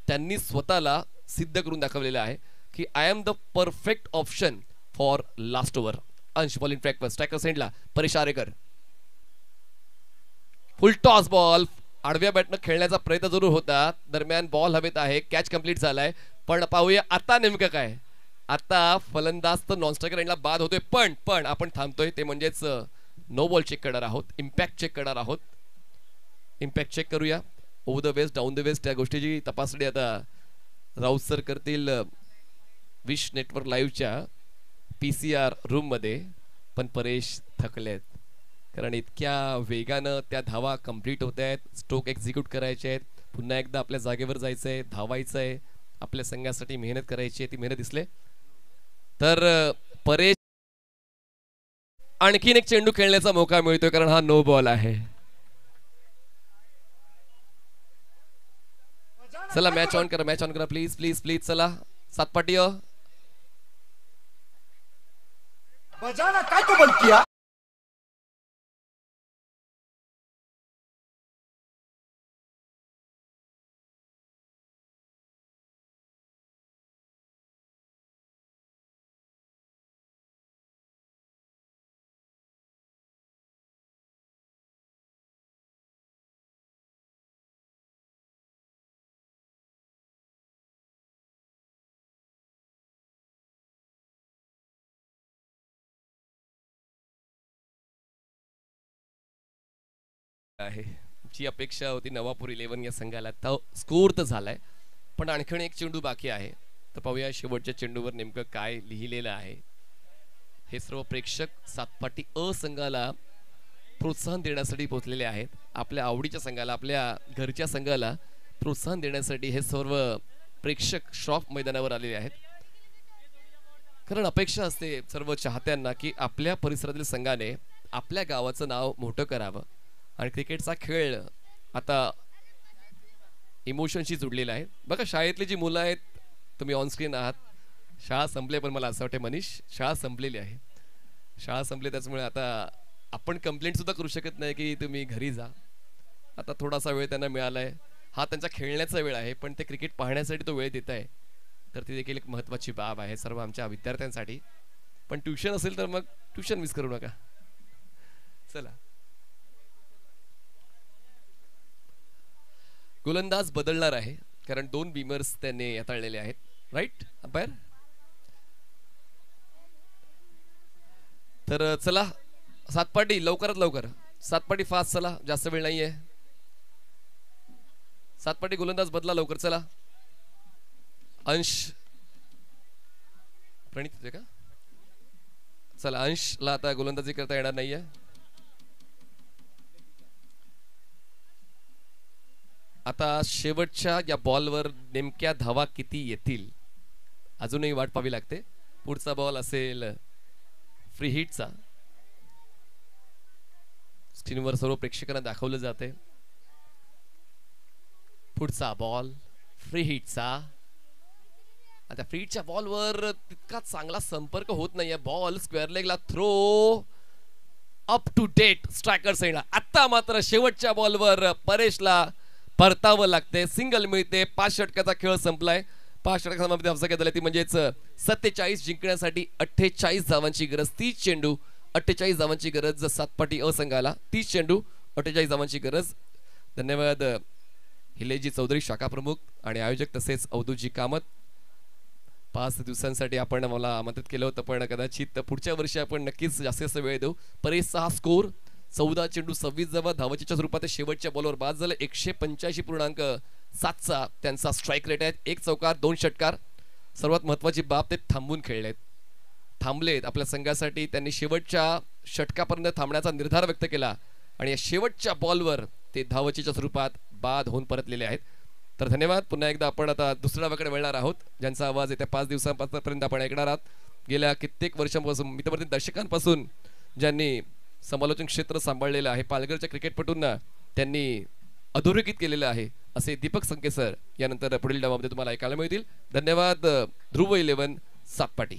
Speaker 1: त्यांनी स्वतःला सिद्ध करून दाखवलेलं आहे की I am the perfect option for last over. Ansh bowling ट्रॅकवर स्ट्रायकर सेंडला Paresh Arekar. Full toss ball. आडव्या बॅटनं खेळण्याचा प्रयत्न जरूर होता, दरम्यान बॉल हवेत आहे. कॅच कंप्लीट झालाय. पण पाहूया आता नेमकं काय. आता फलंदाज तर नॉन स्ट्रायकर एंडला बाद होतोय, पण आपण थांबतोय ते म्हणजेच नो बॉल चेक करणार आहोत, इम्पॅक्ट चेक करणार आहोत. इम्पॅक्ट चेक करूया. Over the waist, down the waist त्या गोष्टीची तपासणी आता राऊत सर करतील विश नेटवर्क लाईव्हच्या PCR रूम मध्ये. पण परेश थकलेत कारण इतक्या वेगानं त्या धावा कंप्लीट होत आहेत, स्ट्रोक एक्झिक्यूट करायचे आहेत, पुन्हा एकदा आपल्या जागेवर जायचंय, धावायचंय, आपल्या संघासाठी मेहनत करायची आहे. ती मेहनत दिसले तर परेश आणखीन एक चेंडू खेळण्याचा मौका मिळतोय कारण हा नो बॉल आहे. चला मॅच ऑन करा, मॅच ऑन करा प्लीज प्लीज प्लीज. चला सातपाटी
Speaker 2: बजाना काय तो बंद किया.
Speaker 1: आहे. जी अपेक्षा होती नवापूर 11 या संघाला तो स्कोर तर झालाय, पण आणखीन एक चेंडू बाकी आहे. तर पाहूया शेवटच्या चेंडूवर नेमकं काय लिहिलेलं आहे. हे सर्व प्रेक्षक सातपाटी संघाला प्रोत्साहन देण्यासाठी पोहोचलेले आहेत. आपल्या आवडीच्या संघाला, आपल्या घरच्या संघाला प्रोत्साहन देण्यासाठी हे सर्व प्रेक्षक श्रॉफ मैदानावर आलेले आहेत. कारण अपेक्षा असते सर्व चाहत्यांना की आपल्या परिसरातील संघाने आपल्या गावाचं नाव मोठं करावं. आणि क्रिकेटचा खेळ आता इमोशनशी जुडलेला आहे. बघा शाळेतली जी मुलं आहेत, तुम्ही ऑनस्क्रीन आहात, शाळा संपले पण मला असं वाटतं मनीष शाळा संपलेली आहे. शाळा संपली त्याच्यामुळे आता आपण कंप्लेंट सुद्धा करू शकत नाही की तुम्ही घरी जा. आता थोडासा वेळ त्यांना मिळालाय. हा त्यांचा खेळण्याचा वेळ आहे पण ते क्रिकेट पाहण्यासाठी तो वेळ देत आहे. तर ती देखील एक महत्त्वाची बाब आहे सर्व आमच्या विद्यार्थ्यांसाठी. पण ट्युशन असेल तर मग ट्युशन मिस करू नका. चला गोलंदाज बदलणार आहे कारण 2 बीमर्स त्यांनी हाताळलेले आहेत. Right umpire. तर चला सातपाटी लवकरात लवकर, सातपाटी फास्ट. चला जास्त वेळ नाहीये. सातपाटी गोलंदाज बदला लवकर. चला अंश प्रणित होते का. चला अंशला आता गोलंदाजी करता येणार नाहीये. आता शेवटच्या या बॉलवर नेमक्या धावा किती येतील अजूनही वाट पाहावी लागते. पुढचा बॉल असेल फ्री हिटचा. स्क्रीनवर सर्व प्रेक्षकांना दाखवलं जाते. पुढचा बॉल फ्री हिटचा. आता फ्री हिटच्या बॉलवर तितका चांगला संपर्क होत नाहीये. बॉल स्क्वेअर लेगला throw up to date striker Saina. आता मात्र शेवटच्या बॉलवर परेशला परतावं लागते. सिंगल मिळते. 5 षटकाचा खेळ संपलाय. 5 षटकांमध्ये अफजा झाली ती म्हणजेच 47 जिंकण्यासाठी 48 धावांची गरज. 30 चेंडू 48 धावांची गरज सातपाटी अ संघाला. 30 चेंडू 48 धावांची गरज. धन्यवाद हिलेजी चौधरी शाखा प्रमुख आणि आयोजक तसेच अवधूतजी कामत. 5 दिवसांसाठी आपण मला आमंत्रित केलं होतं पण कदाचित पुढच्या वर्षी आपण नक्कीच जास्त वेळ देऊ. परेशचा हा स्कोर 14 चेंडू 26 धावा. धावचीच्या स्वरूपात शेवटच्या बॉलवर बाद झालं. 185.7चा त्यांचा स्ट्राईक रेट आहे. 1 चौकार 2 षटकार. सर्वात महत्वाची बाब ते थांबून खेळलेत. थांबलेत आपल्या संघासाठी. त्यांनी शेवटच्या षटकापर्यंत थांबण्याचा निर्धार व्यक्त केला आणि या शेवटच्या बॉलवर ते धावचीच्या स्वरूपात बाद होऊन परतलेले आहेत. तर धन्यवाद. पुन्हा एकदा आपण आता दुसऱ्या डावाकडे वळणार आहोत ज्यांचा आवाज येत्या 5 दिवसांपर्यंत आपण ऐकणार आहात. गेल्या कित्येक वर्षांपासून मित्रमंडळी दर्शकांपासून ज्यांनी समालोचन क्षेत्र सांभाळलेलं आहे. पालघरच्या क्रिकेटपटूंना त्यांनी अधोरेखित केलेलं आहे असे दीपक संकेसर यानंतर पुढील डावामध्ये तुम्हाला ऐकायला मिळतील. धन्यवाद. ध्रुव 11 सातपाटी.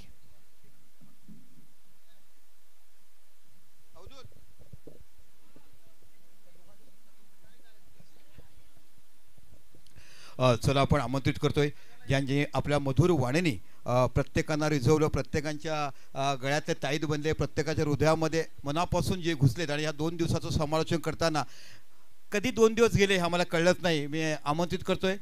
Speaker 3: चला आपण आमंत्रित करतोय ज्यांनी आपल्या मधुर वाणीने प्रत्येकांना रिझवलं. प्रत्येकांच्या गळ्यातले ताईत बनले. प्रत्येकाच्या हृदयामध्ये मनापासून जे घुसलेत आणि या 2 दिवसाचं समालोचन करताना कधी 2 दिवस गेले हे आम्हाला कळलंच नाही. मी आमंत्रित करतोय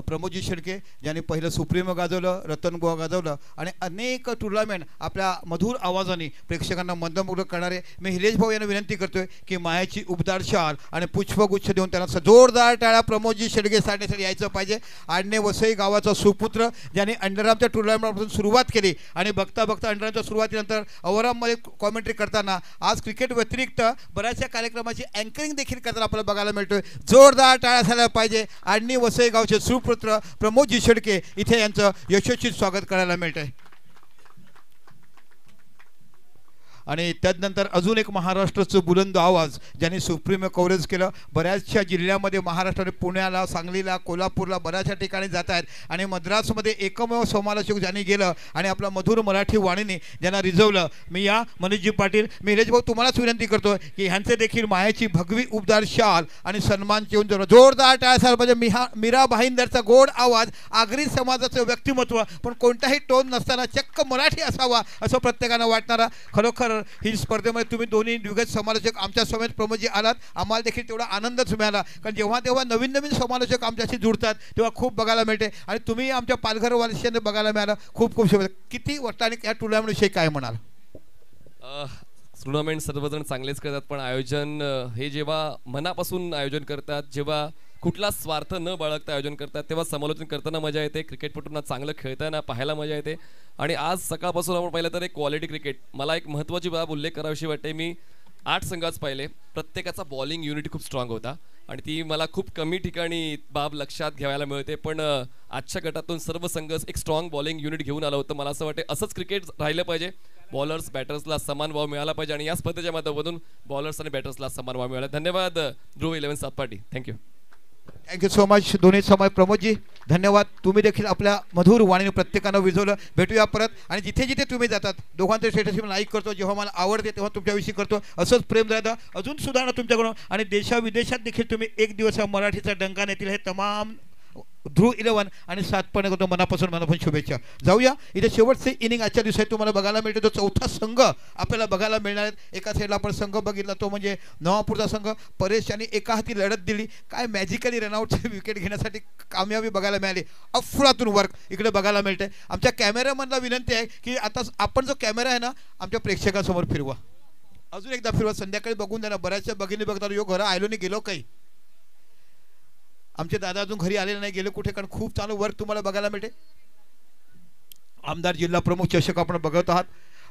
Speaker 3: प्रमोदजी शेडके ज्यांनी पहिलं सुप्रीमो गाजवलं, रतन गोवा गाजवलं आणि अनेक टुर्नामेंट आपल्या मधुर आवाजाने प्रेक्षकांना मंदमुग्ध करणारे. मी हिलेश भाऊ यांना विनंती करतोय की मायाची उबदार शाल आणि पुष्पगुच्छ देऊन त्यांना जोरदार टाळ्या प्रमोदजी शेडके साठण्यासाठी यायचं पाहिजे. आडणे वसई गावाचा सुपुत्र ज्यांनी अंडरआर्मच्या टुर्नामेंटपासून सुरुवात केली आणि बघता बघता अंडरआर्मच्या सुरुवातीनंतर ओव्हरआर्ममध्ये कॉमेंट्री करताना आज क्रिकेट व्यतिरिक्त बऱ्याचशा कार्यक्रमाची अँकरिंग देखील करताना आपल्याला बघायला मिळतोय. जोरदार टाळ्या झाल्या पाहिजे. आडणी वसई गावचे पुत्र प्रमोदजी शेडके इथे यांचं यशस्वी स्वागत करायला मिळतंय. आणि त्यानंतर अजून एक महाराष्ट्राचं बुलंद आवाज ज्यांनी सुप्रीम कव्हरेज केलं. बऱ्याचशा जिल्ह्यामध्ये महाराष्ट्रामध्ये पुण्याला, सांगलीला, कोल्हापूरला बऱ्याचशा ठिकाणी जात आहेत आणि मद्रासमध्ये एकमेव समालोचक ज्यांनी गेलं आणि आपला मधुर मराठी वाणीने ज्यांना रिझवलं. मी या मनीषजी पाटील, मी हिलेश भाऊ तुम्हालाच विनंती करतो की ह्यांचे देखील मायाची भगवी उबदार शाल आणि सन्मान ठेवून जोरदार टाळ्या पाहिजे. मीरा भाईंदरचा गोड आवाज, आगरी समाजाचं व्यक्तिमत्व पण कोणताही टोन नसताना चक्क मराठी असावा असं प्रत्येकानं वाटणारा. खरोखर ही स्पर्धेमध्ये तुम्ही दोन्ही दिग्गज समालोचक आमच्या समेत प्रमोदजी आलात. आम्हाला देखील तेवढा आनंदच मिळाला कारण जेव्हा तेव्हा नवीन नवीन समालोचक आमच्याशी जुळतात तेव्हा खूप बघायला मिळते आणि तुम्ही आमच्या पालघर वासियांना बघायला मिळालं. खूप खूप शुभेच्छा. किती वाटतं आणि या टुर्नामेंटविषयी काय म्हणाल?
Speaker 1: टुर्नामेंट सर्वजण चांगलेच करतात पण आयोजन हे जेव्हा मनापासून आयोजन करतात, जेव्हा कुठला स्वार्थ न बाळगता आयोजन करतात तेव्हा समालोचन करताना मजा येते. क्रिकेटपटूंना चांगलं खेळताना पाहायला मजा येते. आणि आज सकाळपासून आपण पाहिलं तर एक क्वालिटी क्रिकेट. मला एक महत्त्वाची बाब उल्लेख करावीशी वाटते. मी 8 संघाच पाहिले. प्रत्येकाचा बॉलिंग युनिट खूप स्ट्रॉंग होता आणि ती मला खूप कमी ठिकाणी बाब लक्षात घ्यायला मिळते. पण आजच्या गटातून सर्व संघ एक स्ट्रॉंग बॉलिंग युनिट घेऊन आलं होतं. मला असं वाटतं असंच क्रिकेट राहिलं पाहिजे. बॉलर्स बॅटर्सला समान वाव मिळाला पाहिजे आणि या स्पर्धेच्या माध्यमातून बॉलर्स आणि बॅटर्सला समान वाव मिळाला. धन्यवाद. ध्रुव 11 Satpati. Thank you.
Speaker 3: Thank you so much दोन्ही समय. प्रमोदजी धन्यवाद. तुम्ही देखील आपल्या मधुर वाणीने प्रत्येकानं विजवलं. भेटूया परत आणि जिथे जिथे तुम्ही जातात दोघांचे स्टेटस मी लाईक करतो. जेव्हा मला आवडते तेव्हा तुमच्याविषयी करतो. असंच प्रेम राहतं. अजून सुधारणा तुमच्याकडून आणि देशाविदेशात देखील तुम्ही एक दिवस मराठीचा डंका नेतील हे तमाम ध्रुव 11 आणि सातपाटी करतो. मनापासून शुभेच्छा. जाऊया इथे शेवटचे इनिंग आजच्या दिवसात तुम्हाला बघायला मिळतो. तो चौथा संघ आपल्याला बघायला मिळणार आहेत. एका साईडला आपण संघ बघितला तो म्हणजे नवापूरचा संघ. परेश यांनी एका हाती लढत दिली. काय मॅजिकली रनआउटचे विकेट घेण्यासाठी कामयाबी बघायला मिळाली. अफलातून वर्क इकडे बघायला मिळते. आमच्या कॅमेरामॅनला विनंती आहे की आता आपण जो कॅमेरा आहे ना आमच्या प्रेक्षकांसमोर फिरवा. अजून एकदा फिरवा. संध्याकाळी बघून द्या ना. बऱ्याचशा भगिनी बघतात यो घरा आयलो नाही गेलो काही. आमचे दादा अजून घरी आलेले नाही गेले कुठे कारण खूप चांगलं वर्क तुम्हाला बघायला मिळते. आमदार जिल्हा प्रमुख चषक आपण बघत आहात.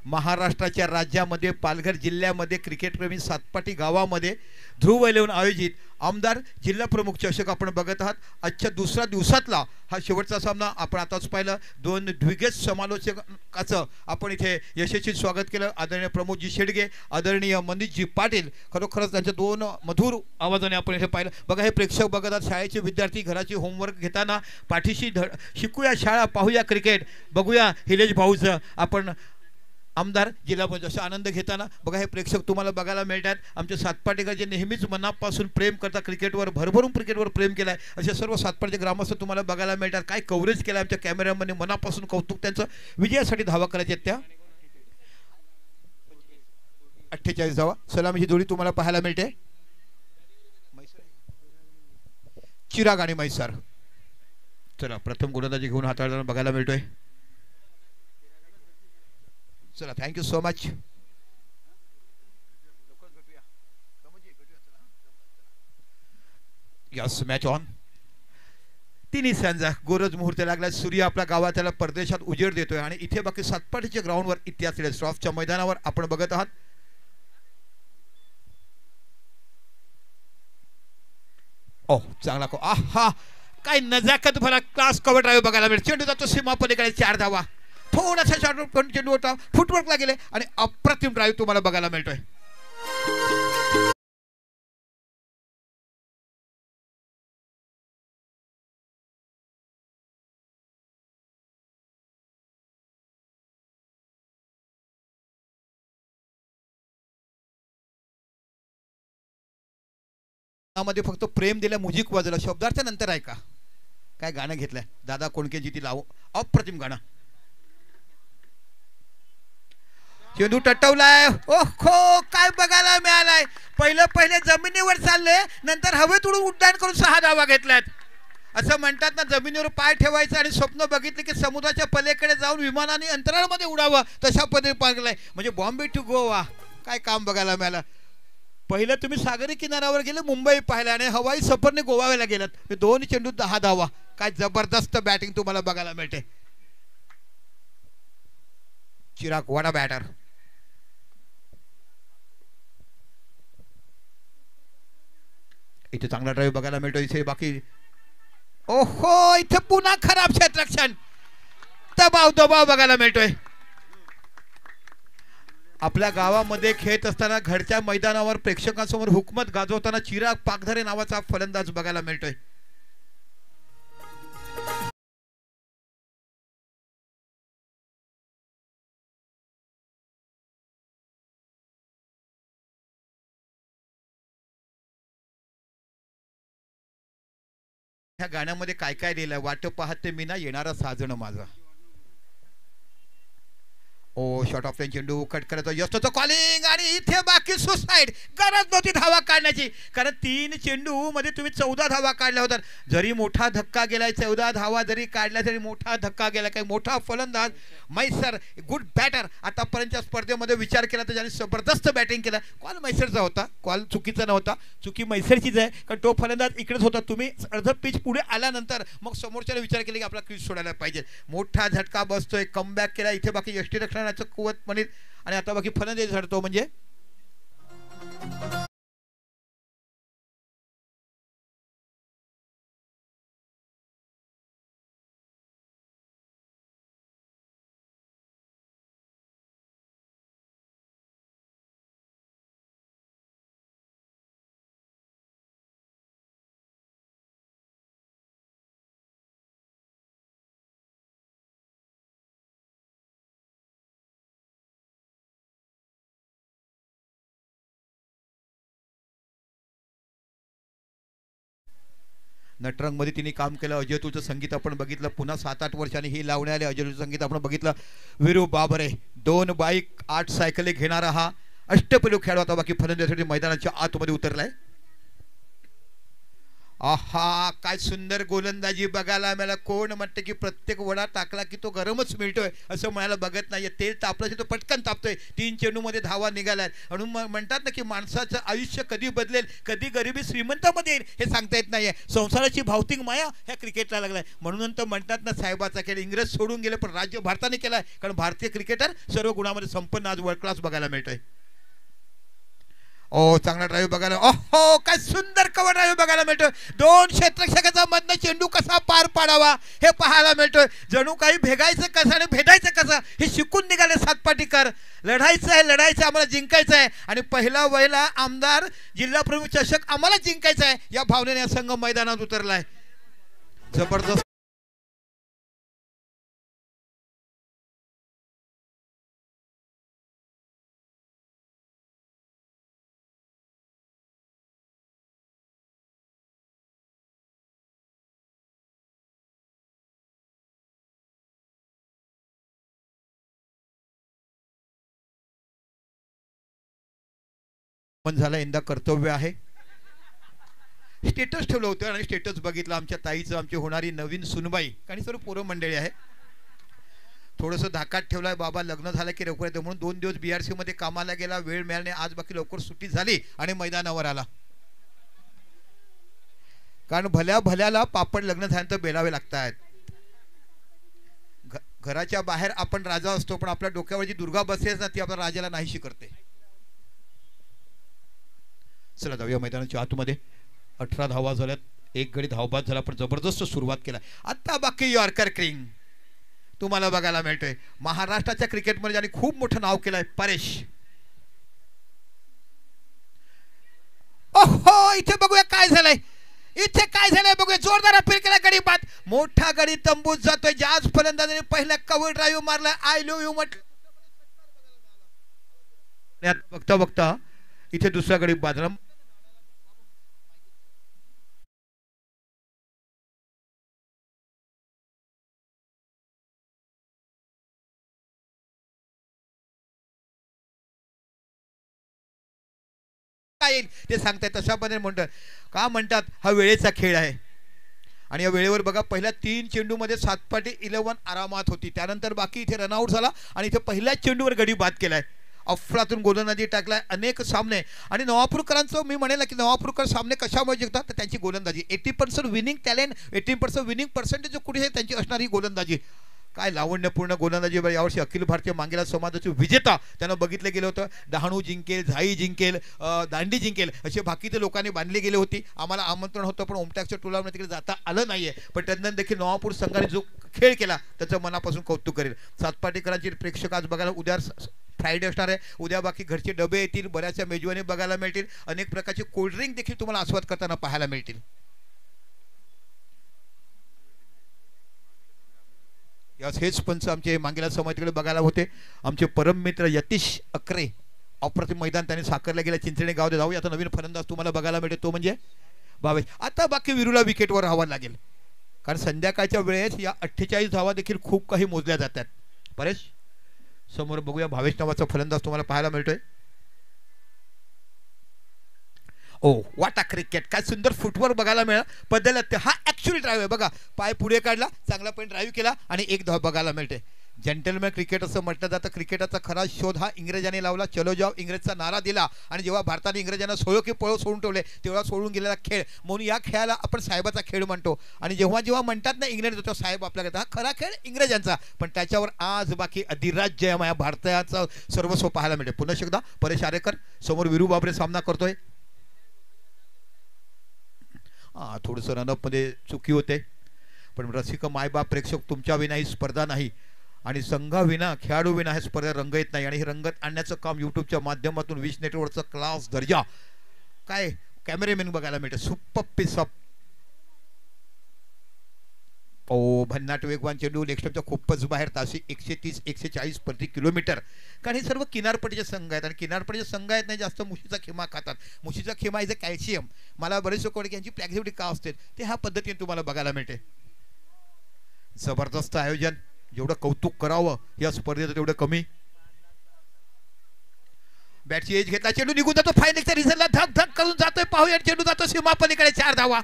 Speaker 3: महाराष्ट्राच्या राज्यामध्ये पालघर जिल्ह्यामध्ये क्रिकेटप्रेमी सातपाटी गावामध्ये ध्रुव 11 आयोजित आमदार जिल्हा प्रमुख चषक आपण बघत आहात. आजच्या दुसऱ्या दिवसातला हा शेवटचा सामना आपण आताच पाहिलं. 2 दिग्गज समालोचकाचं आपण इथे यशस्वी स्वागत केलं. आदरणीय प्रमोदजी शेडगे, आदरणीय मनीषजी पाटील. खरोखरच त्यांच्या 2 मधुर आवाजाने आपण इथे पाहिलं. बघा हे प्रेक्षक बघत आहात. शाळेचे विद्यार्थी घराची होमवर्क घेताना पाठीशी शिकूया शाळा, पाहूया क्रिकेट, बघूया हिलेश भाऊचं आपण आमदार जिल्हा परिषद असा आनंद घेताना बघा हे प्रेक्षक तुम्हाला बघायला मिळतात. आमचे सातपाटीकर जे नेहमीच मनापासून प्रेम करतात, क्रिकेटवर भरभरून क्रिकेटवर प्रेम केलं आहे असे सर्व सातपाटीचे ग्रामस्थ तुम्हाला बघायला मिळतात. काय कव्हरेज केलं आमच्या कॅमेरामॅनने, मनापासून कौतुक त्यांचं. विजयासाठी धावा करायच्या आहेत त्या 48 धावा. सलामीची जोडी तुम्हाला पाहायला मिळते चिराग आणि म्हैसार. चला प्रथम गोलंदाजी घेऊन हाताळताना बघायला मिळतोय. चला thank you so much. Yes match on. तिन्ही सांजा गोरज मुहूर्त लागला. सूर्य आपल्या गावात त्याला परदेशात उजेड देतोय आणि इथे बाकी सातपाटीच्या ग्राउंडवर इतिहास स्ट्रॉफच्या मैदानावर आपण बघत आहात. ओ चांगला को आहा काय नजाकत भरा क्लास कव्हर ड्राईव्ह बघायला मिळेल. चेंडू जातो सीमा पलीकडे 4 धावा. थोडासा शॉर्ट चेंडू होता, फुटवर्कला गेले आणि अप्रतिम ड्राईव्ह तुम्हाला बघायला मिळतोय. मध्ये फक्त प्रेम दिलं, म्युझिक वाजवलं, शब्दार्थ नंतर ऐका. काय गाणं घेतलंय दादा कोणकेची ती लावू, अप्रतिम गाणं. चेंडू टटवलाय. ओहो काय बघायला मिळालाय. पहिले जमिनीवर चालले, नंतर हवेत उडून उड्डाण करून 6 धावा घेतल्यात. असं म्हणतात ना जमिनीवर पाय ठेवायचं आणि स्वप्न बघितले की समुद्राच्या पलीकडे जाऊन विमानाने अंतराळमध्ये उडावं, तशा पद्धतीने पागलाय. म्हणजे बॉम्बे टू गोवा काय काम बघायला मिळालं. पहिलं तुम्ही सागरी किनाऱ्यावर गेले, मुंबई पाहिलं आणि हवाई सफरने गोवाला गेलात. 2 चेंडू 10 धावा. काय जबरदस्त बॅटिंग तुम्हाला बघायला मिळते. चिराग वाडा बॅटर. इथे चांगला ड्राईव्ह बघायला मिळतो. इथे बाकी ओहो इथे पुन्हा खराब क्षेत्ररक्षण, दबाव बघायला मिळतोय. आपल्या गावामध्ये खेळत असताना घरच्या मैदानावर प्रेक्षकांसमोर हुकमत गाजवताना चिराग पागधरे नावाचा फलंदाज बघायला मिळतोय. ह्या गाण्यामध्ये काय काय लिहिलंय, वाट पाहते मी ना येणारा साजण माझा. ओ शॉर्ट ऑफ लाईन चेंडू कट करायचा, यशचं कॉलिंग आणि इथे बाकी सुसाईड. गरज नव्हती धावा काढण्याची, कारण 3 चेंडू मध्ये तुम्ही 14 धावा काढल्या होत्या. जरी मोठा धक्का गेलाय, 14 धावा जरी काढल्या तरी मोठा धक्का गेला. काही मोठा फलंदाज म्हैसर गुड बॅटर. आतापर्यंतच्या स्पर्धेमध्ये विचार केला तर ज्याने जबरदस्त बॅटिंग केला. कॉल म्हैसरचा होता, कॉल चुकीचा नव्हता, चुकी म्हैसरचीच आहे, कारण तो फलंदाज इकडेच होता. तुम्ही अर्ध पिच पुढे आल्यानंतर मग समोरच्याने विचार केला की आपला क्रीज सोडायला पाहिजे. मोठा झटका बसतोय, कमबॅक केला. इथे बाकी यष्टीरक्षणाचं कुवत म्हणेल आणि आता बाकी फलंदाज झडतो म्हणजे नटरंग मध्ये तिने काम केलं. अजय तुझं संगीत आपण बघितलं. पुन्हा 7-8 वर्षांनी ही लावणे आले. अजय तुझं संगीत आपण बघितलं. वीरू बाबरे 2 बाईक 8 सायकली घेणारा हा अष्टपैलू खेळाडू आता बाकी फलंदाजीसाठी मैदानाच्या आतमध्ये उतरलाय. आहा काय सुंदर गोलंदाजी बघायला मिळाला. कोण म्हणते की प्रत्येक वडा टाकला की तो गरमच मिळतोय असं म्हणायला बघत नाहीये. तेल तापलं तो पटकन तापतोय. 3 चेंडू मध्ये धावा निघाल्यात. म्हणून म्हणतात ना की माणसाचं आयुष्य कधी बदलेल, कधी गरिबी श्रीमंतामध्ये येईल हे सांगता येत नाहीये. संसाराची भौतिक माया ह्या क्रिकेटला लागलाय. म्हणून तर म्हणतात ना साहेबाचा खेळ इंग्रज सोडून गेले पण राज्य भारताने केलाय, कारण भारतीय क्रिकेटर सर्व गुणामध्ये संपन्न आज वर्ल्ड क्लास बघायला मिळतोय. ओ चांगला ड्राईव्ह बघायला, ओहो काय सुंदर कव्हर ड्राईव्ह बघायला मिळतोय. 2 क्षेत्ररक्षकाचा मधनं चेंडू कसा पार पाडावा हे पाहायला मिळतोय. जणू काही भेगायचं कसं आणि भेदायचं कसं हे शिकून निघाले सातपाटीकर. लढायचं आहे, आम्हाला जिंकायचं आहे आणि पहिला वहिला आमदार जिल्हा प्रमुख चषक आम्हाला जिंकायचं आहे या भावनेने संघ मैदानात उतरलाय. जबरदस्त. पण झाला यंदा कर्तव्य आहे. स्टेटस ठेवलं होतं आणि स्टेटस बघितलं आमच्या ताईचं, आमची होणारी नवीन सुनबाई आणि सर्व पोरं मंडळी आहे. थोडंसं धाकात ठेवलाय बाबा, लग्न झालं की लवकर येतं म्हणून 2 दिवस BRC मध्ये कामाला गेला, वेळ मिळाला. आज बाकी लवकर सुट्टी झाली आणि मैदानावर आला. कारण भल्या भल्याला पापड लग्न झाल्यानंतर बेलावे लागतात. घराच्या बाहेर आपण राजा असतो, पण आपल्या डोक्यावर जी दुर्गा बसते ना ती आपल्या राजाला नाहीशी करते. चला जाऊया मैदानाच्या आतमध्ये. 18 धावा झाल्यात, एक गडी धावबाद झाला, पण जबरदस्त सुरुवात केला. आता बाकी यॉर्कर किंग तुम्हाला बघायला मिळतोय. महाराष्ट्राच्या क्रिकेटमध्ये ज्यांनी खूप मोठं नाव केलंय परेश. ओहो, इथे बघूया काय झालंय, इथे काय झालंय बघूया. जोरदार अपील केला, गडी बाद. मोठा गडी तंबूत जातोय. ज्याच फलंदाजाने पहिला कव्हर ड्राईव्ह मारला, आय लव्ह यू म्हटलं. बघता बघता इथे दुसरा गडी बाद. काय येईल ते सांगताय तशा पद्धतीने म्हणतात. का म्हणतात हा वेळेचा खेळ आहे. आणि या वेळेवर बघा पहिल्या 3 चेंडूमध्ये 7 पाटी 11 आरामात होती. त्यानंतर बाकी इथे रनआउट झाला आणि इथे पहिल्याच चेंडूवर गडी बाद केलाय. अफलातून गोलंदाजी टाकलाय. अनेक सामने आणि नवापूरकरांचं मी म्हणेल की नवापूरकर सामने कशामुळे जिंकतात तर त्यांची गोलंदाजी. 80% विनिंग टॅलेंट, 80% विनिंग पर्सेंटेज जो कुठे आहे त्यांची असणारी गोलंदाजी. काय लावण्यपूर्ण गोलंदाजी. यावर्षी अखिल भारतीय मांगेला समाजाचे विजेता त्यांना बघितलं गेलं होतं. डहाणू जिंकेल, झाई जिंकेल, दांडी जिंकेल असे बाकीच्या लोकांनी बांधली गेली होती. आम्हाला आमंत्रण होतं पण ओमटॅक्सच्या टुर्नामेंट तिकडे जाता आलं नाहीये. पण त्यांना देखील नवापूर संघाने जो खेळ केला त्याचं मनापासून कौतुक करेल. सातपाटीकरांची प्रेक्षक आज बघायला उद्या फ्रायडे असणार आहे. उद्या बाकी घरचे डबे येतील, बऱ्याचशा मेजवानी बघायला मिळतील, अनेक प्रकारचे कोल्ड्रिंक देखील तुम्हाला आस्वाद करताना पाहायला मिळतील. याच हेच पंच आमचे मांगेला समाजाकडे बघायला होते. आमचे परम मित्र यतीश अकरे अप्रतिम मैदान त्यांनी साकारला गेला चिंचणी गाव. जाऊ आता नवीन फलंदाज तुम्हाला बघायला मिळते तो म्हणजे भावेश. आता बाकी विरूला विकेटवर राहावं लागेल कारण संध्याकाळच्या वेळेस या 48 धावा देखील खूप काही मोजल्या जातात. परेश समोर बघूया भावेश नावाचा फलंदाज तुम्हाला पाहायला मिळतोय. ओ वाटा क्रिकेट काय सुंदर फुटवर्क बघायला मिळाला. बदल हा ऍक्च्युअली ड्राईव्ह आहे बघा. पाय पुढे काढला, चांगला पण ड्राईव्ह केला आणि एक धाव बघायला मिळते. जेंटलमॅन क्रिकेट असं म्हटलं जातं. क्रिकेटचा खरा शोध हा इंग्रजांनी लावला. चलो जाओ इंग्रजचा नारा दिला आणि जेव्हा भारताने इंग्रजांना सोयो की पळो सोडून ठेवले तेव्हा सोडून गेलेला खेळ म्हणून या खेळाला आपण साहेबाचा खेळ म्हणतो. आणि जेव्हा जेव्हा म्हणतात ना इंग्लंड तेव्हा साहेब आपल्याकडे हा खरा खेळ इंग्रजांचा. पण त्याच्यावर आज बाकी अधिराज्य या भारताचा सर्वस्व पाहायला मिळते. पुन्हा एकदा परेश आरेकर समोर विरू बाबरे सामना करतोय. थोडंसं रनअप मध्ये चुकी होते पण रसिक मायबाप प्रेक्षक तुमच्या विना ही स्पर्धा नाही आणि संघाविना खेळाडू विना हे स्पर्धा रंग येत नाही. आणि हे रंगत आणण्याचं काम यूट्यूबच्या माध्यमातून विश नेटवर्कचा क्लास दर्जा काय कॅमेरामॅन बघायला मिळते. सुपर पिसअप. ओ भन्नाट वेगवान चेंडू लेगस्टमच्या खूपच बाहेर. ताशी 130-140 प्रति किलोमीटर. कारण हे सर्व किनारपट्टीचे संघ आहेत आणि किनारपट्टीचे संघ आहेत नाही जास्त मुशीचा खिमा खातात. मुशीचा खिमा इज अ कॅल्शियम. मला बरेच लोक की यांची फ्लेक्सिबिलिटी का असते ते ह्या पद्धतीने तुम्हाला बघायला मिळते. जबरदस्त आयोजन. जेवढं कौतुक करावं या स्पर्धेचं तेवढं कमी. बॅटची एज घेतला, चेंडू निघून जातो फायनलच्या रिझल्टला धक धक करून जातोय. पाहूया चेंडू जातो सीमापलीकडे 4 धावा.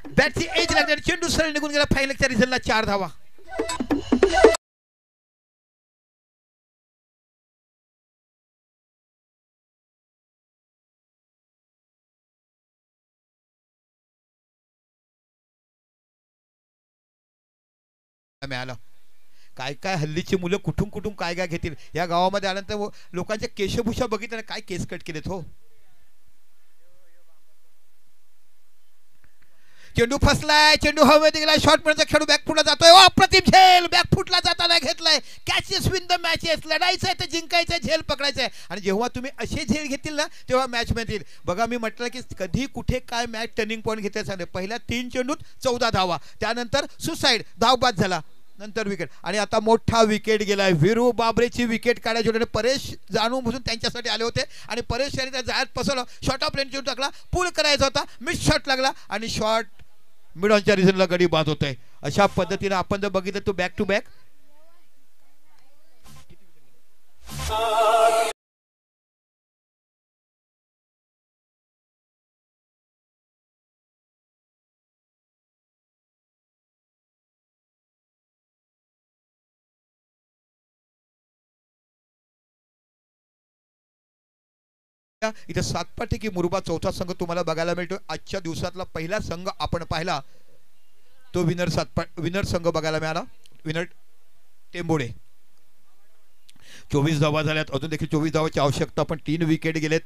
Speaker 3: बॅटची एज लागली, चेंडू सरळ निघून गेला. फायनलच्या रिझल्टला 4 धावा. मिळालं. काय काय हल्लीची मुलं कुठून कुठून काय काय घेतील. या गावामध्ये आल्यानंतर लोकांच्या केशभूषा बघितल्या काय केस कट केलेत. हो चेंडू फसलाय, चेंडू हवेमध्ये गेला. शॉर्ट पर्यंत खेळू बॅकफुटला जातोय. अप्रतिम झेल बॅकफुटला जाताना घेतलाय. Catches win the matches. लढायचं आहे तर जिंकायचं, झेल पकडायचं आहे. आणि जेव्हा तुम्ही असे झेल घेतील ना तेव्हा मॅच मिळतील. बघा मी म्हटलं की कधी कुठे काय मॅच टर्निंग पॉईंट घेतले सांगते. पहिल्या 3 चेंडूत 14 धावा, त्यानंतर सुसाईड धाव बाद झाला, नंतर विकेट आणि आता मोठा विकेट गेलाय. विरू बाबरेची विकेट काढायची होती. परेश जाणून बुजून त्यांच्यासाठी आले होते आणि परेश यांनी त्या जाळ्यात फसवलं. शॉर्ट ऑफ लेन चेंडू टाकला, पूल करायचा होता, मिस शॉट लागला आणि शॉर्ट मिड ऑनच्या रिझनला गडी बाद होत आहे. अशा पद्धतीने आपण जर बघितलं तो बॅक टू बॅक इथे सातपाटी की मुरबा चौथा संघ तुम्हाला बघायला मिळतो. आजच्या दिवसातला पहिला संघ आपण पाहिला तो विनर संघ बघायला मिळाला. विनर टेंबोडे. 24 धावा झाल्यात. अजून देखील 24 धावाची आवश्यकता. पण 3 विकेट गेलेत.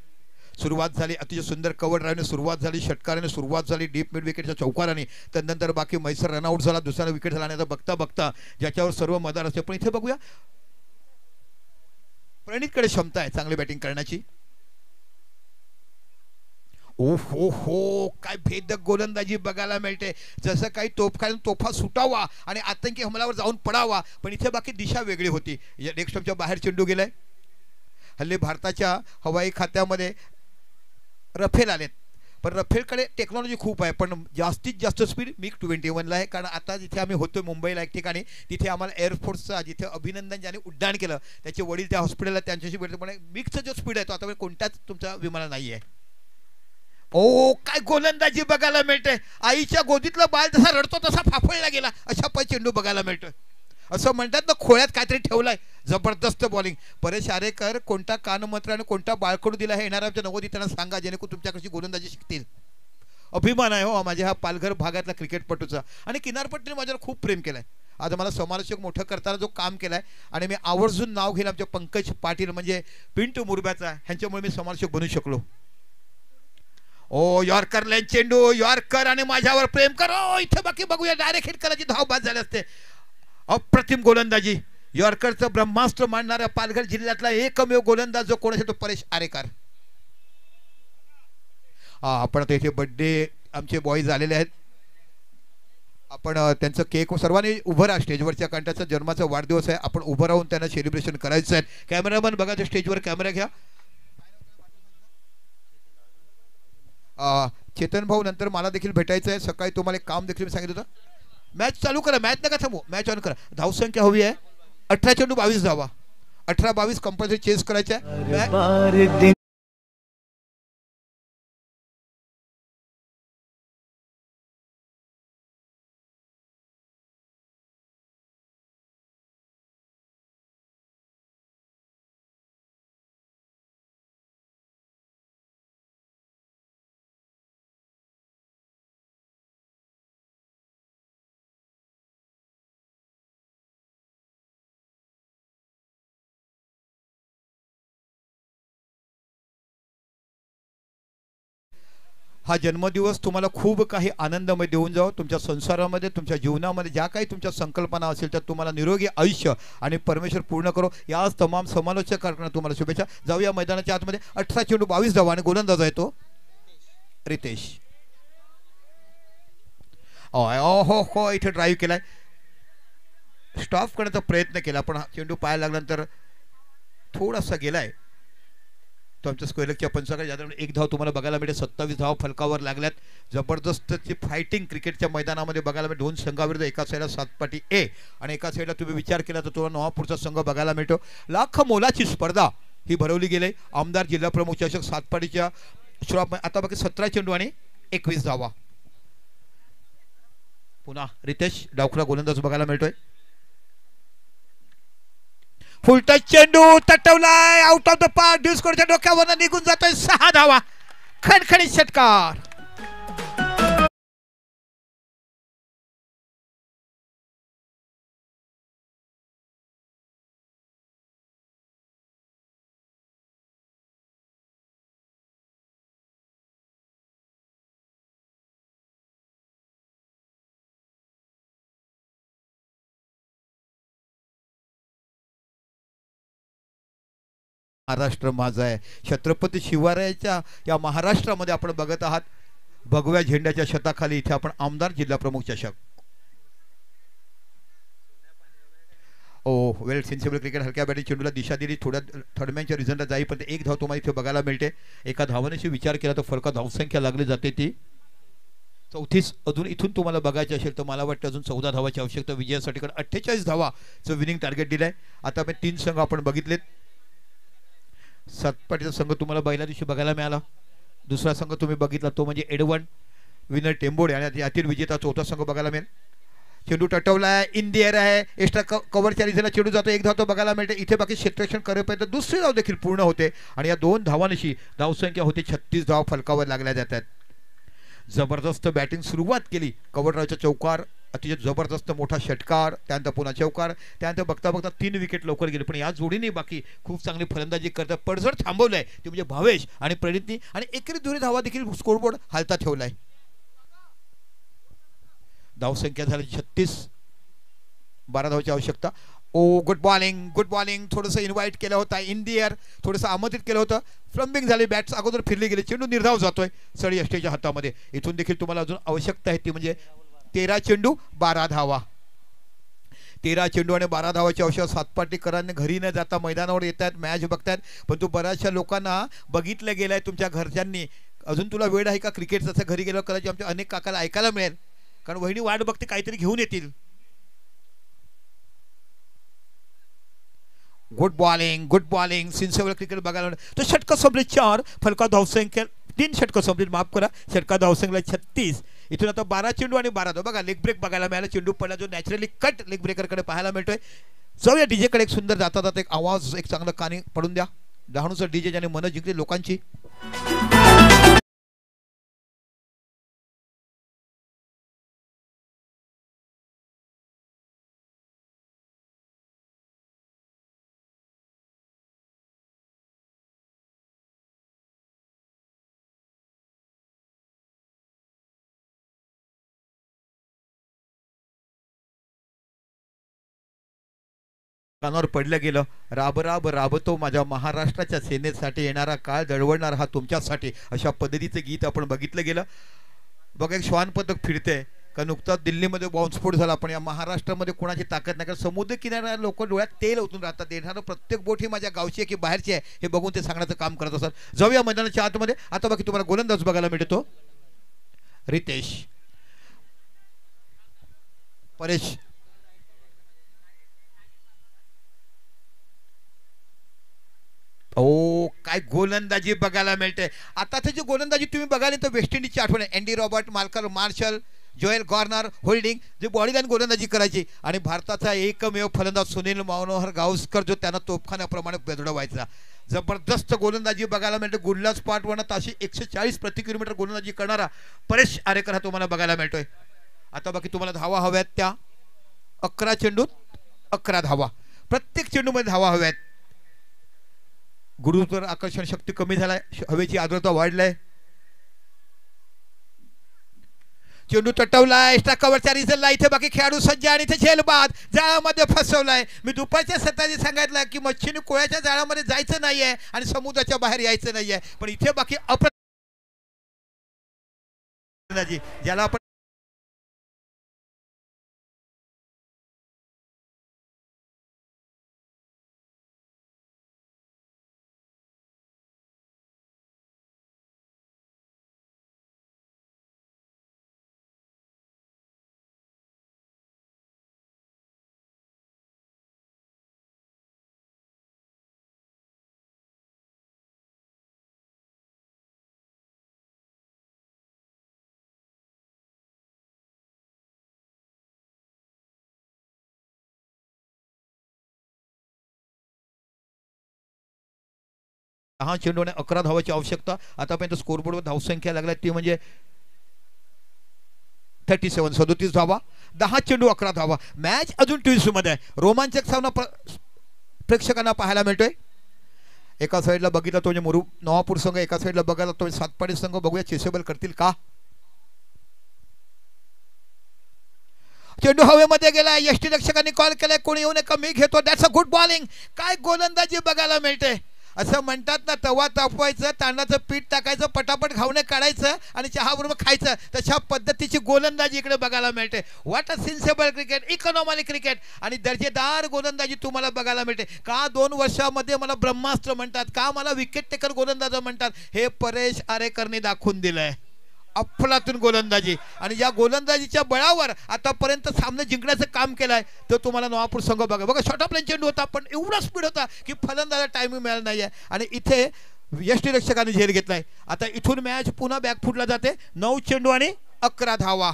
Speaker 3: सुरुवात झाली अतिशय सुंदर कव्हर ड्राईव्हने सुरुवात झाली. षटकाराने सुरुवात झाली डीप मिड विकेटच्या चौकाराने. त्यानंतर बाकी मैसर रनआउट झाला. दुसरा विकेट झाला. आणि आता बघता बघता ज्याच्यावर सर्व मदार असते. पण इथे बघूया प्रणितकडे क्षमता आहे चांगली बॅटिंग करण्याची. ओ हो हो काय भेदक गोलंदाजी बघायला मिळते. जसं काही तोफा सुटावा आणि आतंकी हमलावर जाऊन पडावा. पण इथे बाकी दिशा वेगळी होती. लेग स्टंपच्या बाहेर चेंडू गेलाय. हल्ली भारताच्या हवाई खात्यामध्ये रफेल आलेत. पण रफेलकडे टेक्नॉलॉजी खूप आहे. पण जास्तीत जास्त स्पीड MiG-21 ला आहे. कारण आता जिथे आम्ही होतो मुंबईला एक ठिकाणी तिथे आम्हाला एअरफोर्सचा जिथे अभिनंदन ज्याने उड्डाण केलं त्याचे वडील त्या हॉस्पिटलला त्यांच्याशी भेटतो. पण MiGचा जो स्पीड आहे तो आता कोणत्याच तुमच्या विमानाला नाही आहे. ओ काय गोलंदाजी बघायला मिळते. आईच्या गोदीतलं बाळ जसा रडतो तसा फाफळला गेला अशा पै चेंडू बघायला मिळतोय. असं म्हणतात ना खोळ्यात काहीतरी ठेवलाय. जबरदस्त बॉलिंग. परेश आरेकर कोणता कानमंत्र आणि कोणता बाळकडू दिला हे येणाऱ्या आमच्या नवोदित त्यांना सांगा जेणेकरून तुमच्याकडची गोलंदाजी शिकतील. अभिमान आहे हो माझ्या हा पालघर भागातला क्रिकेटपटूचा. आणि किनारपट्टीने माझ्यावर खूप प्रेम केलंय. आज मला समालोचक मोठं करताना जो काम केलाय आणि मी आवर्जून नाव घेईल आमच्या पंकज पाटील म्हणजे पिंटू मुरब्याचा. ह्यांच्यामुळे मी समालोचक बनू शकलो. ओ यॉर्कर लेन चेंडू यॉर्कर आणि माझ्यावर प्रेम करो. इथे बाकी बघूया डायरेक्ट हिट करायची धाव बाद झाली असते. अप्रतिम गोलंदाजी. यॉर्करचं ब्रह्मास्त्र मानणाऱ्या पालघर जिल्ह्यातला एकमेव गोलंदाज जो कोण असेल तो परेश आरेकर. आपण आता इथे बर्थडे आमचे बॉईज आलेले आहेत. आपण त्यांचं केक सर्वांनी उभं राहा स्टेजवरच्या. कारण त्याचा जन्माचा वाढदिवस आहे. आपण उभं राहून त्यांना सेलिब्रेशन करायचं आहे. कॅमेरामन बघा ते स्टेजवर कॅमेरा घ्या. चेतन भाऊ नंतर मला देखील भेटायचं आहे. सकाळी तुम्हाला एक काम देखील मी सांगितलं होतं. मॅच चालू करा. मॅच नका थांबू. मॅच ऑन करा. धावसंख्या हवी आहे 18 चेंडू 22 धावा. 18-22 कंपल्सरी चेस करायच्या. हा जन्मदिवस तुम्हाला खूप काही आनंदमय देऊन जावं. तुमच्या संसारामध्ये तुमच्या जीवनामध्ये ज्या काही तुमच्या संकल्पना असेल त्या तुम्हाला निरोगी आयुष्य आणि परमेश्वर पूर्ण करो. याच तमाम समालोचक करताना तुम्हाला शुभेच्छा. जाऊया मैदानाच्या आतमध्ये. 18 चेंडू 22 धावा आणि गोलंदाज आहे तो रितेश. हो हो इथे ड्राईव्ह केलाय. स्टॉप करण्याचा प्रयत्न केला पण चेंडू पाया लागल्यानंतर थोडासा गेलाय. तो आमच्या स्क्वेअरच्या पंचाकडे ज्यादा एक धाव तुम्हाला बघायला मिळेल. 27 धाव फलकावर लागल्यात. जबरदस्त फायटिंग क्रिकेटच्या मैदानामध्ये बघायला मिळेल. 2 संघाविरुद्ध एका साईडला सातपाटी ए आणि एका साईडला तुम्ही विचार केला तर तुम्हाला नवापूरचा संघ बघायला मिळतो. लाख मोलाची स्पर्धा ही भरवली गेली. आमदार जिल्हा प्रमुख चषक सातपाटीच्या सुरुवात. आता बाकी 17 चेंडू आणि 21 धावा. पुन्हा रितेश डावखुरा गोलंदाज बघायला मिळतोय. फुल टच चेंडू तटवलाय. Out of the park. ड्यूस्कोरच्या डोक्यावर निघून जातोय. 6 धावा. खणखणीत षटकार. महाराष्ट्र माझा आहे. छत्रपती शिवरायाच्या या महाराष्ट्रामध्ये आपण बघत आहात. भगव्या झेंड्याच्या छताखाली इथे आपण आमदार जिल्हा प्रमुख चषक. वेल सेन्सिबल क्रिकेट. हलक्या बॅटिंग चेंडूला दिशा दिली. थोड्या थर्डमॅनच्या रिझनला जाईपर्यंत 1 धाव तुम्हाला इथे बघायला मिळते. एका धावण्याशी विचार केला तर फरक धावसंख्या लागली जाते ती 34. अजून इथून तुम्हाला बघायचे असेल तर मला वाटतं अजून 14 धावाची आवश्यकता विजयासाठी. 48 धावाचं विनिंग टार्गेट दिलंय. आता आपण 3 संघ आपण बघितलेत. सातपाटीचा संघ तुम्हाला पहिल्या दिवशी बघायला मिळाला. दुसरा संघ तुम्ही बघितला तो म्हणजे एडवन विनर टेंबोडे आणि यातील विजेता चौथा संघ बघायला मिळेल. चेंडू टटवला आहे, इन दी एअर आहे, एक्स्ट्रा कव्हरच्या दिशेला चेंडू जातो, एक धाव तो बघायला मिळते. इथे बाकी क्षेत्ररक्षण करेपर्यंत दुसरी धाव देखील पूर्ण होते आणि या 2 धावांशी धावसंख्या होते 36 धाव फलकावर लागल्या जातात. जबरदस्त बॅटिंग सुरुवात केली. कव्हररावच्या चौकार, अतिशय जबरदस्त मोठा षटकार, त्यानंतर पुन्हा चौकार, त्यानंतर बघता बघता 3 विकेट लवकर गेले. पण या जोडीने बाकी खूप चांगली फलंदाजी करतात. पडझड थांबवलंय ते म्हणजे भावेश आणि प्रणितनी आणि एकरी दुहेरी धावा देखील स्कोरबोर्ड हालता ठेवलाय. धावसंख्या झाली 36, 12 धावांची आवश्यकता. ओ गुड बॉलिंग थोडंसं इन्व्हाइट केलं होतं, इन दी एअर थोडंसं आमंत्रित केलं होतं, फ्लम्बिंग झाली, बॅट्स अगोदर फिरली गेली, चेंडू निर्धाव जातोय सळी अष्टेच्या हातामध्ये. इथून देखील तुम्हाला अजून आवश्यकता आहे ती म्हणजे 13 चेंडू 12 धावा. 13 चेंडू आणि 12 धावाची आवश्यकता. सातपाटीकरांनी घरी न जाता मैदानावर येतात, मॅच बघतात, पण तू बऱ्याचशा लोकांना बघितलं गेलंय तुमच्या घरच्यांनी. अजून तुला वेळ आहे का क्रिकेटचं? असं घरी गेल्यावर कदाचित आमच्या अनेक काकाला ऐकायला मिळेल, कारण वहिनी वाट बघते काहीतरी घेऊन येतील. गुड बॉलिंग सिन्सिअर क्रिकेट बघायला तो षटक संपले 4 फलका धावसंख्या 3 षटक संपले, माफ करा, षटका धावसंख्या 36. इथून आता 12 चेंडू आणि 12 धाव. बघा लेग ब्रेक बघायला मिळाला, चेंडू पडला जो नॅचरली कट लेग ब्रेकरकडे पाहायला मिळतोय. जाऊया डीजे कडे. एक सुंदर जाता जाता एक आवाज, एक चांगलं कानी पडून द्या. डहाणूचं डीजे ज्याने मन जिंकली लोकांची. कानावर पडलं गेलं. राब राब राबतो माझ्या महाराष्ट्राच्या सेनेसाठी, येणारा काळ दळवणार हा तुमच्यासाठी, अशा पद्धतीचं गीत आपण बघितलं गेलं. बघा एक श्वान पदक फिरते का नुकताच दिल्लीमध्ये बॉम्बस्फोट झाला, पण या महाराष्ट्रामध्ये कोणाची ताकद नाही. कारण समुद्र किनाऱ्याला लोक डोळ्यात तेल ओतून राहतात. देणारं प्रत्येक बोट ही माझ्या गावची आहे की बाहेरची आहे हे बघून ते सांगण्याचं काम करत असतात. जाऊया मैदानाच्या आतमध्ये. आता बाकी तुम्हाला गोलंदाज बघायला मिळतो. रितेश, परेश, ओ काय गोलंदाजी बघायला मिळते. आता त्याची गोलंदाजी तुम्ही बघाली तर वेस्ट इंडिजची आठवण आहे. Andy Robert, Marker Marshall, Joel Garner, Holding जे बॉडीलाईन गोलंदाजी करायची. आणि भारताचा एकमेव फलंदाज सुनील मनोहर गावस्कर जो त्यांना तोफखान्याप्रमाणे बेदडवायचा. जबरदस्त गोलंदाजी बघायला मिळते. गुडला स्पॉटवरनं ताशी 140 प्रति किलोमीटर गोलंदाजी करणारा परेश आरेकर हा तुम्हाला बघायला मिळतोय. आता बाकी तुम्हाला धावा हव्यात त्या 11 चेंडूत 11 धावा. प्रत्येक चेंडूमध्ये धावा हव्यात. गुरुत्वर आकर्षण शक्ती कमी झालाय, हवेची आर्द्रता वाढलाय. चेंडू तटवलाय, एक्स्ट्रा कव्हरच्या रिझलला. इथे बाकी खेळाडू सज्ज आणि इथे झेलबाद जाळामध्ये फसवलाय. मी दुपारच्या सत्राने सांगितलं की मच्छीने कोळ्याच्या जाळामध्ये जायचं नाहीये आणि समुद्राच्या बाहेर यायचं नाहीये, पण इथे बाकी ज्याला आपण हा चेंडू आणि 11 धावाची आवश्यकता. आतापर्यंत स्कोरबोर्डवर धावसंख्या लागल्या ती म्हणजे 37 37 धावा. 10 चेंडू 11 धावा. मॅच अजून 24 मध्ये आहे. रोमांचक सामना प्रेक्षकांना पाहायला मिळतोय. एका साईडला बघितला तो म्हणजे नवापूर संघ, एका साईडला बघायला तो सातपाडी संघ. बघूया चेसेबल करतील का. चेंडू हवेमध्ये गेला. यष्टी रक्षकांनी कॉल केलाय कोणी येऊ नका मी घेतो. That's a good bowling. काय गोलंदाजी बघायला मिळते. असं म्हणतात ना, तवा तापवायचं, तांदळाचं पीठ टाकायचं, पटापट घावणे काढायचं आणि चहाबरोबर खायचं. तशा पद्धतीची गोलंदाजी इकडे बघायला मिळते. What a sensible cricket, economic cricket आणि दर्जेदार गोलंदाजी तुम्हाला बघायला मिळते. का 2 वर्षामध्ये मला ब्रह्मास्त्र म्हणतात, का मला विकेट टेकर गोलंदाज म्हणतात, हे परेश आरेकरने दाखवून दिलंय. अफलातून गोलंदाजी आणि या गोलंदाजीच्या बळावर आतापर्यंत सामने जिंकण्याचं काम केलंय. तर तुम्हाला नवापूर संघ बघा बघा शॉर्ट ऑफ लाईन चेंडू होता, पण एवढा स्पीड होता की फलंदाजाला टायमिंग मिळाला नाहीये आणि इथे यष्टीरक्षकाने झेल घेतलाय. आता इथून मॅच पुन्हा बॅकफुटला जाते. 9 चेंडू आणि 11 धावा.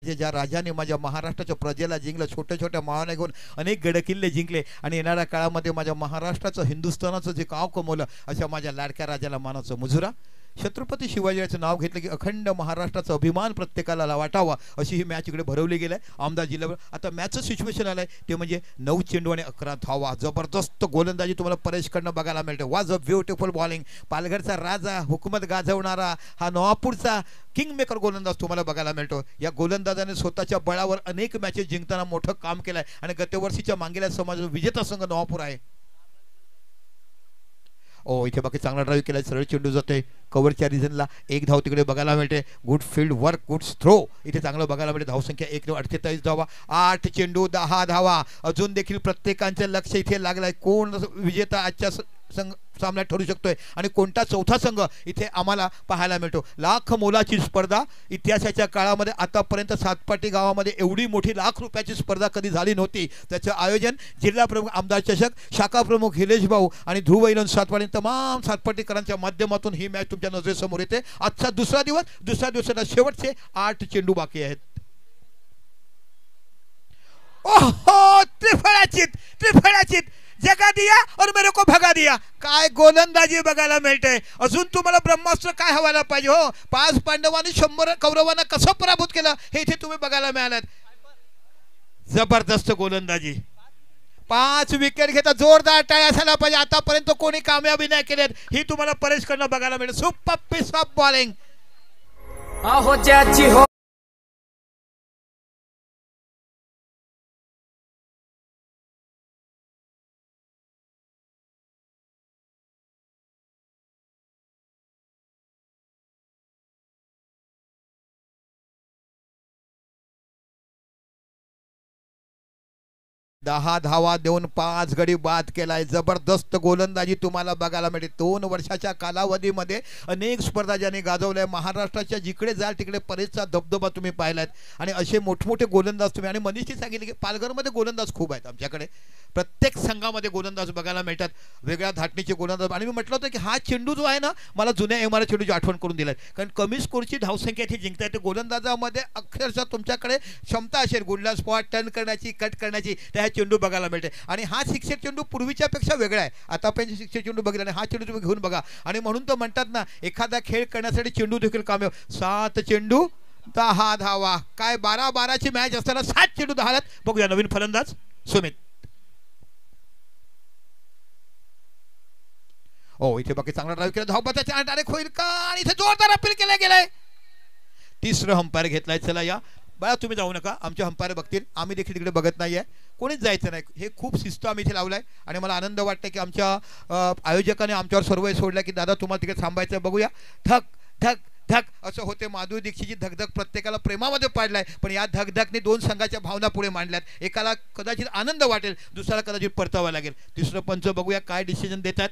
Speaker 3: ज्या राजाने माझ्या महाराष्ट्राच्या प्रजेला जिंकलं, छोट्या छोट्या महाने घेऊन अनेक गडकिल्ले जिंकले आणि येणाऱ्या काळामध्ये माझ्या महाराष्ट्राचं हिंदुस्थानाचं जे गाव कमवलं, अशा माझ्या लाडक्या राजाला मानाचं मुजुरा. छत्रपती शिवाजीचं नाव घेतलं की अखंड महाराष्ट्राचा अभिमान प्रत्येकाला वाटावा, अशी ही मॅच इकडे भरवली गेली आहे आमदार जिल्ह्यावर. आता मॅचचं सिच्युएशन आलं आहे ते म्हणजे 9 चेंडू आणि 11 धावा. जबरदस्त गोलंदाजी तुम्हाला परेशकडनं बघायला मिळते. Was a beautiful bowling. पालघरचा राजा, हुकूमत गाजवणारा हा नवापूरचा किंग मेकर गोलंदाज तुम्हाला बघायला मिळतो. या गोलंदाजाने स्वतःच्या बळावर अनेक मॅचेस जिंकताना मोठं काम केलं आहे आणि गतवर्षीच्या मांगेल्या समाज विजेता संघ नवापूर आहे. इथे बाकी चांगला ड्राईव्ह केला, सरळ चेंडू जाते कव्हरच्या रिझनला. 1 धाव तिकडे बघायला मिळते. Good field work, good throw इथे चांगलं बघायला मिळते. धावसंख्या 148 धावा, 8 चेंडू 10 धावा. अजून देखील प्रत्येकांचं लक्ष इथे लागलंय, कोण विजेता आजच्या संघ सामन्यात ठरू शकतोय आणि कोणता चौथा संघ इथे आम्हाला पाहायला मिळतो. लाख मोलाची स्पर्धा इतिहासाच्या काळामध्ये आतापर्यंत सातपाटी गावामध्ये एवढी मोठी लाख रुपयाची स्पर्धा कधी झाली नव्हती. त्याचं आयोजन जिल्हा प्रमुख आमदार चषक, शाखा प्रमुख हिलेश भाऊ आणि ध्रुव ऐलन सातपाटी तमाम सातपाटीकरांच्या माध्यमातून ही मॅच तुमच्या नजरेसमोर येते. आजचा दुसरा दिवसाला शेवटचे 8 चेंडू बाकी आहेत. ओहो, त्रिफळाचीत जगा दिया और मेरे को भगा दिया. काय गोलंदाजी बघायला मिळते. अजून तुम्हाला ब्रह्मास्त्र काय हवायला पाहिजे हो. 5 पांडवांनी 100 कौरवांना कसं पराभूत केलं हे इथे तुम्ही बघायला मिळालं. जबरदस्त गोलंदाजी. 5 विकेट घेता जोरदार टाळ्या असायला पाहिजे. आतापर्यंत कोणी कामयाबी नाही केली ही तुम्हाला परेशकडनं बघायला मिळेल. Super piece of bowling. हो 10 धावा देऊन 5 गडी बाद केलाय. जबरदस्त गोलंदाजी तुम्हाला बघायला मिळते. 2 वर्षाच्या कालावधीमध्ये अनेक स्पर्धा ज्यांनी गाजवल्या. महाराष्ट्राच्या जिकडे जाल तिकडे परेशचा दबदबा तुम्ही पाहिलात आणि असे मोठमोठे गोलंदाज तुम्ही. आणि मनीषजी सांगितले की पालघरमध्ये गोलंदाज खूप आहेत. आमच्याकडे प्रत्येक संघामध्ये गोलंदाज बघायला मिळतात, वेगळ्या धाटणीचे गोलंदाज. आणि मी म्हटलं होतं की हा चेंडू जो आहे ना, मला जुन्या एमआर चेंडूची आठवण करून दिलाय, कारण कमी स्कोरची धावसंख्या इथे जिंकता येते. गोलंदाजामध्ये अक्षरशः तुमच्याकडे क्षमता असेल गुडला स्पॉट टर्न करण्याची, कट करण्याची, त्या चेंडू बघायला मिळते. आणि हा 6 चेंडू पूर्वीच्या पेक्षा वेगळा आहे. आतापर्यंत 6 चेंडू बघितला आणि हा चेंडू तुम्ही घेऊन बघा. आणि म्हणून तर म्हणतात ना, एखादा खेळ करण्यासाठी चेंडू देखील कामयाब. 7 चेंडू 10 धावा. काय 12-12ची मॅच असताना 7 चेंडू 10. बघूया नवीन फलंदाज सुमित. इथे बाकी चांगला ड्राईव्ह केला. धावपथाच्या डायरेक्ट होईल का, आणि इथे जोरदार अपील केलं गेलंय. 3रं अंपायर घेतलाय. चला या बाळा, तुम्ही जाऊ नका, आमचे अंपायर बघतील, आम्ही देखील तिकडे बघत नाहीये, कोणीच जायचं नाही. हे खूप शिस्त आम्ही इथे लावलाय आणि मला आनंद वाटतं की आमच्या आयोजकाने आमच्यावर सर्व सोडला की दादा तुम्हाला तिकडे थांबायचं. बघूया. धक धक धक असं होते. माधुरी दीक्षितची धकधक प्रत्येकाला प्रेमामध्ये पाडलाय, पण या धकधकने 2 संघाच्या भावना पुढे मांडल्यात. एकाला कदाचित आनंद वाटेल, दुसऱ्याला कदाचित परतावा लागेल. 3रं पंच बघूया काय डिसिजन देतात.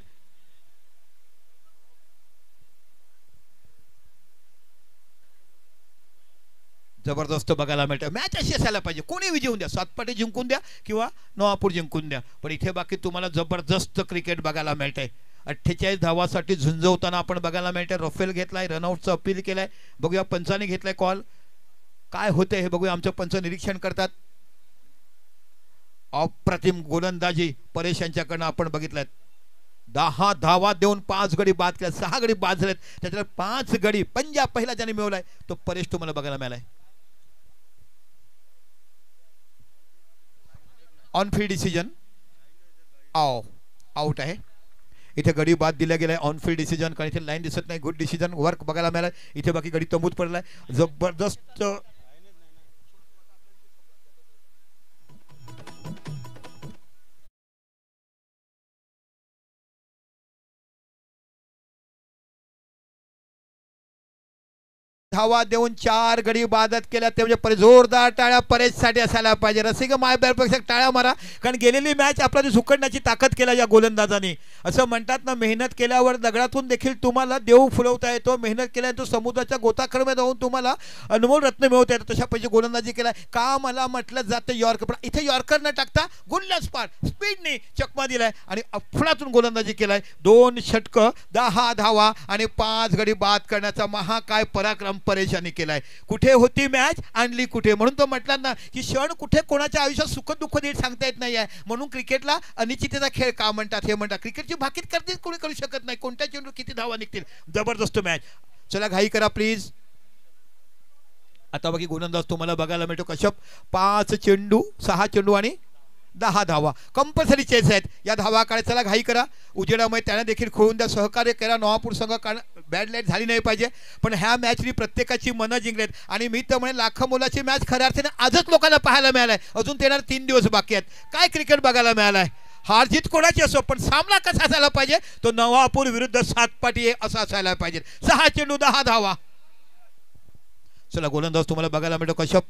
Speaker 3: जबरदस्त बघायला मिळतं. मॅच अशी असायला पाहिजे, कोणी विजयून द्या, सातपाटी जिंकून द्या किंवा नवापूर जिंकून द्या, पण इथे बाकी तुम्हाला जबरदस्त क्रिकेट बघायला मिळतंय. 48 धावासाठी झुंजवताना आपण बघायला मिळतंय. रफेल घेतलाय, रनआउटचं अपील केलंय. बघूया पंचाने घेतलाय कॉल, काय होतंय हे बघूया. आमचं पंच निरीक्षण करतात. अप्रतिम गोलंदाजी परेश यांच्याकडनं आपण बघितल्यात. 10 धावा देऊन 5 गडी बाद केल्या. 6 गडी बाद झालेत, त्याच्यात 5 गडी पंजाब पहिला ज्याने मिळवलाय तो परेश तुम्हाला बघायला मिळालाय. ऑन फील्ड डिसिजन आउट आहे. इथे गडी बाद दिला गेलाय. ऑन फील्ड डिसिजन, कारण इथे लाईन दिसत नाही. गुड डिसिजन वर्क बघायला मिळालाय. इथे बाकी गडी तंबूत पडलाय. जबरदस्त धावा देऊन 4 गडी बादत केल्या. ते म्हणजे जोरदार टाळ्या परेशसाठी असायला पाहिजे. रसिक मायपेक्षा टाळ्या मारा, कारण गेलेली मॅच आपल्याला झुकडण्याची ताकद केला या गोलंदाजाने. असं म्हणतात ना, मेहनत केल्यावर दगडातून देखील तुम्हाला देव फुलवता येतो. मेहनत केल्यानंतर समुद्राच्या गोताखडमध्ये जाऊन तुम्हाला अनमोल रत्न मिळवता येतं. तशा पैकी गोलंदाजी केलाय. का मला म्हटलं जातं यॉर्कर, पण इथे यॉर्कर न टाकता गुडला स्पॉट स्पीडने चकमा दिलाय आणि अफळातून गोलंदाजी केलाय. 2 षटकं 10 धावा आणि 5 गडी बाद करण्याचा महाकाय पराक्रम परेशानी केलाय. कुठे होती मॅच, आणली कुठे. म्हणून तो म्हटला ना की क्षण कुठे कोणाच्या आयुष्यात सुख दुःख नीट सांगता येत नाही आहे. म्हणून क्रिकेटला अनिश्चिततेचा खेळ का म्हणतात हे म्हणतात. क्रिकेटची भाकीत करतेच कोणी करू शकत नाही. कोणत्या चेंडू किती धावा निघतील. जबरदस्त मॅच. चला घाई करा प्लीज. आता बाकी गोलंदाज तुम्हाला बघायला मिळतो कश्यप. 5 चेंडू 6 चेंडू आणि 10 धावा कंपल्सरी चेस आहेत. या धावा काढा. चला घाई करा. उजेडामुळे त्यांना देखील खोळून द्या. सहकार्य करा. नवापूर संघ कारण बॅड लाईट झाली नाही पाहिजे. पण ह्या मॅचनी प्रत्येकाची मनं जिंकलेत. आणि मी तर म्हणे लाखो मोलाची मॅच खऱ्या अर्थाने आजच लोकांना पाहायला मिळालाय. अजून येणार 3 दिवस बाकी आहेत. काय क्रिकेट बघायला मिळालाय. हार जीत कोणाची असो पण सामना कसा असायला पाहिजे तो नवापूर विरुद्ध सातपाटी असा असायला पाहिजे. 6 चेंडू 10 धावा. चला गोलंदाज तुम्हाला बघायला मिळतो कश्यप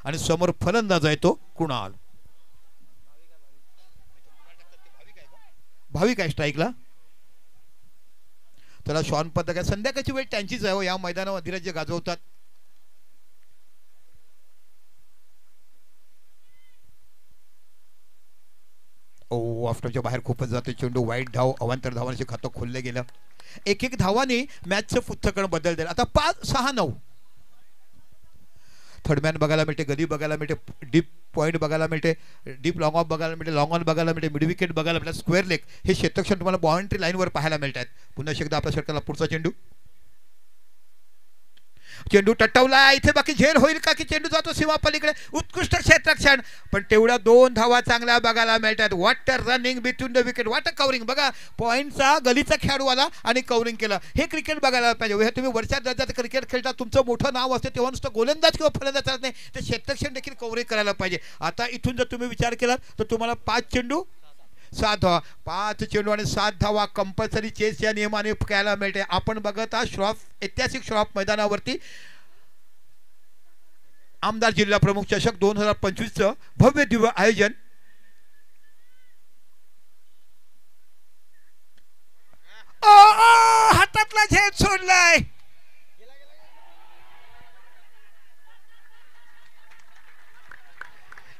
Speaker 3: आणि समोर फलंदाज आहे तो कुणाल. भाविक आहे स्ट्राईकला. त्याला शॉन पद्धत संध्याकाळची वेळ त्यांचीच आहे. या मैदानावर अधिराज्य गाजवतात. ओ आफ्टरच्या बाहेर खूपच जातो चेंडू. वाईट धाव. अवांतर धावांचे खातं खोललं गेलं. एक धावाने मॅचचं पुस्तकण बदल दिलं. आता 5-6-9. थर्डमॅन बघायला मिळते. गदी बघायला मिळते. डीप पॉईंट बघायला मिळते. डीप लॉंग ऑफ बघायला मिळते. लॉंग ऑन बघायला मिळते. मिड विकेट बघायला मिळते. स्क्वेअर लेग हे क्षेत्रक्षण तुम्हाला बाउंड्री लाईनवर पाहायला मिळतात. पुन्हा एकदा आपल्या षटकाला पुढचा चेंडू. चेंडू टटवला. इथे बाकी झेल होईल का की चेंडू जातो सीमा पलीकडे. उत्कृष्ट क्षेत्रक्षण. पण तेवढ्या 2 धावा चांगल्या बघायला मिळतात. What a running between the wicket. What a covering. बघा पॉईंटचा गलीचा खेळाडू आला आणि कव्हरिंग केलं. हे क्रिकेट बघायला पाहिजे. तुम्ही वरच्या दर्जाचं क्रिकेट खेळता. तुमचं मोठं नाव असते तेव्हा नुसतं गोलंदाज किंवा फलंदाज चालत नाही. ते क्षेत्रक्षण देखील कव्हरिंग करायला पाहिजे. आता इथून जर तुम्ही विचार केला तर तुम्हाला 5 चेंडू 7 धावा. 5 चेंडू आणि 7 धावा कंपल्सरी चेस या नियमाने खेळायला मिळते. आपण बघत आहात श्रॉफ ऐतिहासिक श्रॉफ मैदानावरती आमदार जिल्हा प्रमुख चषक 2025चं भव्य दिव्य आयोजन. हातातला झेल सोडलाय.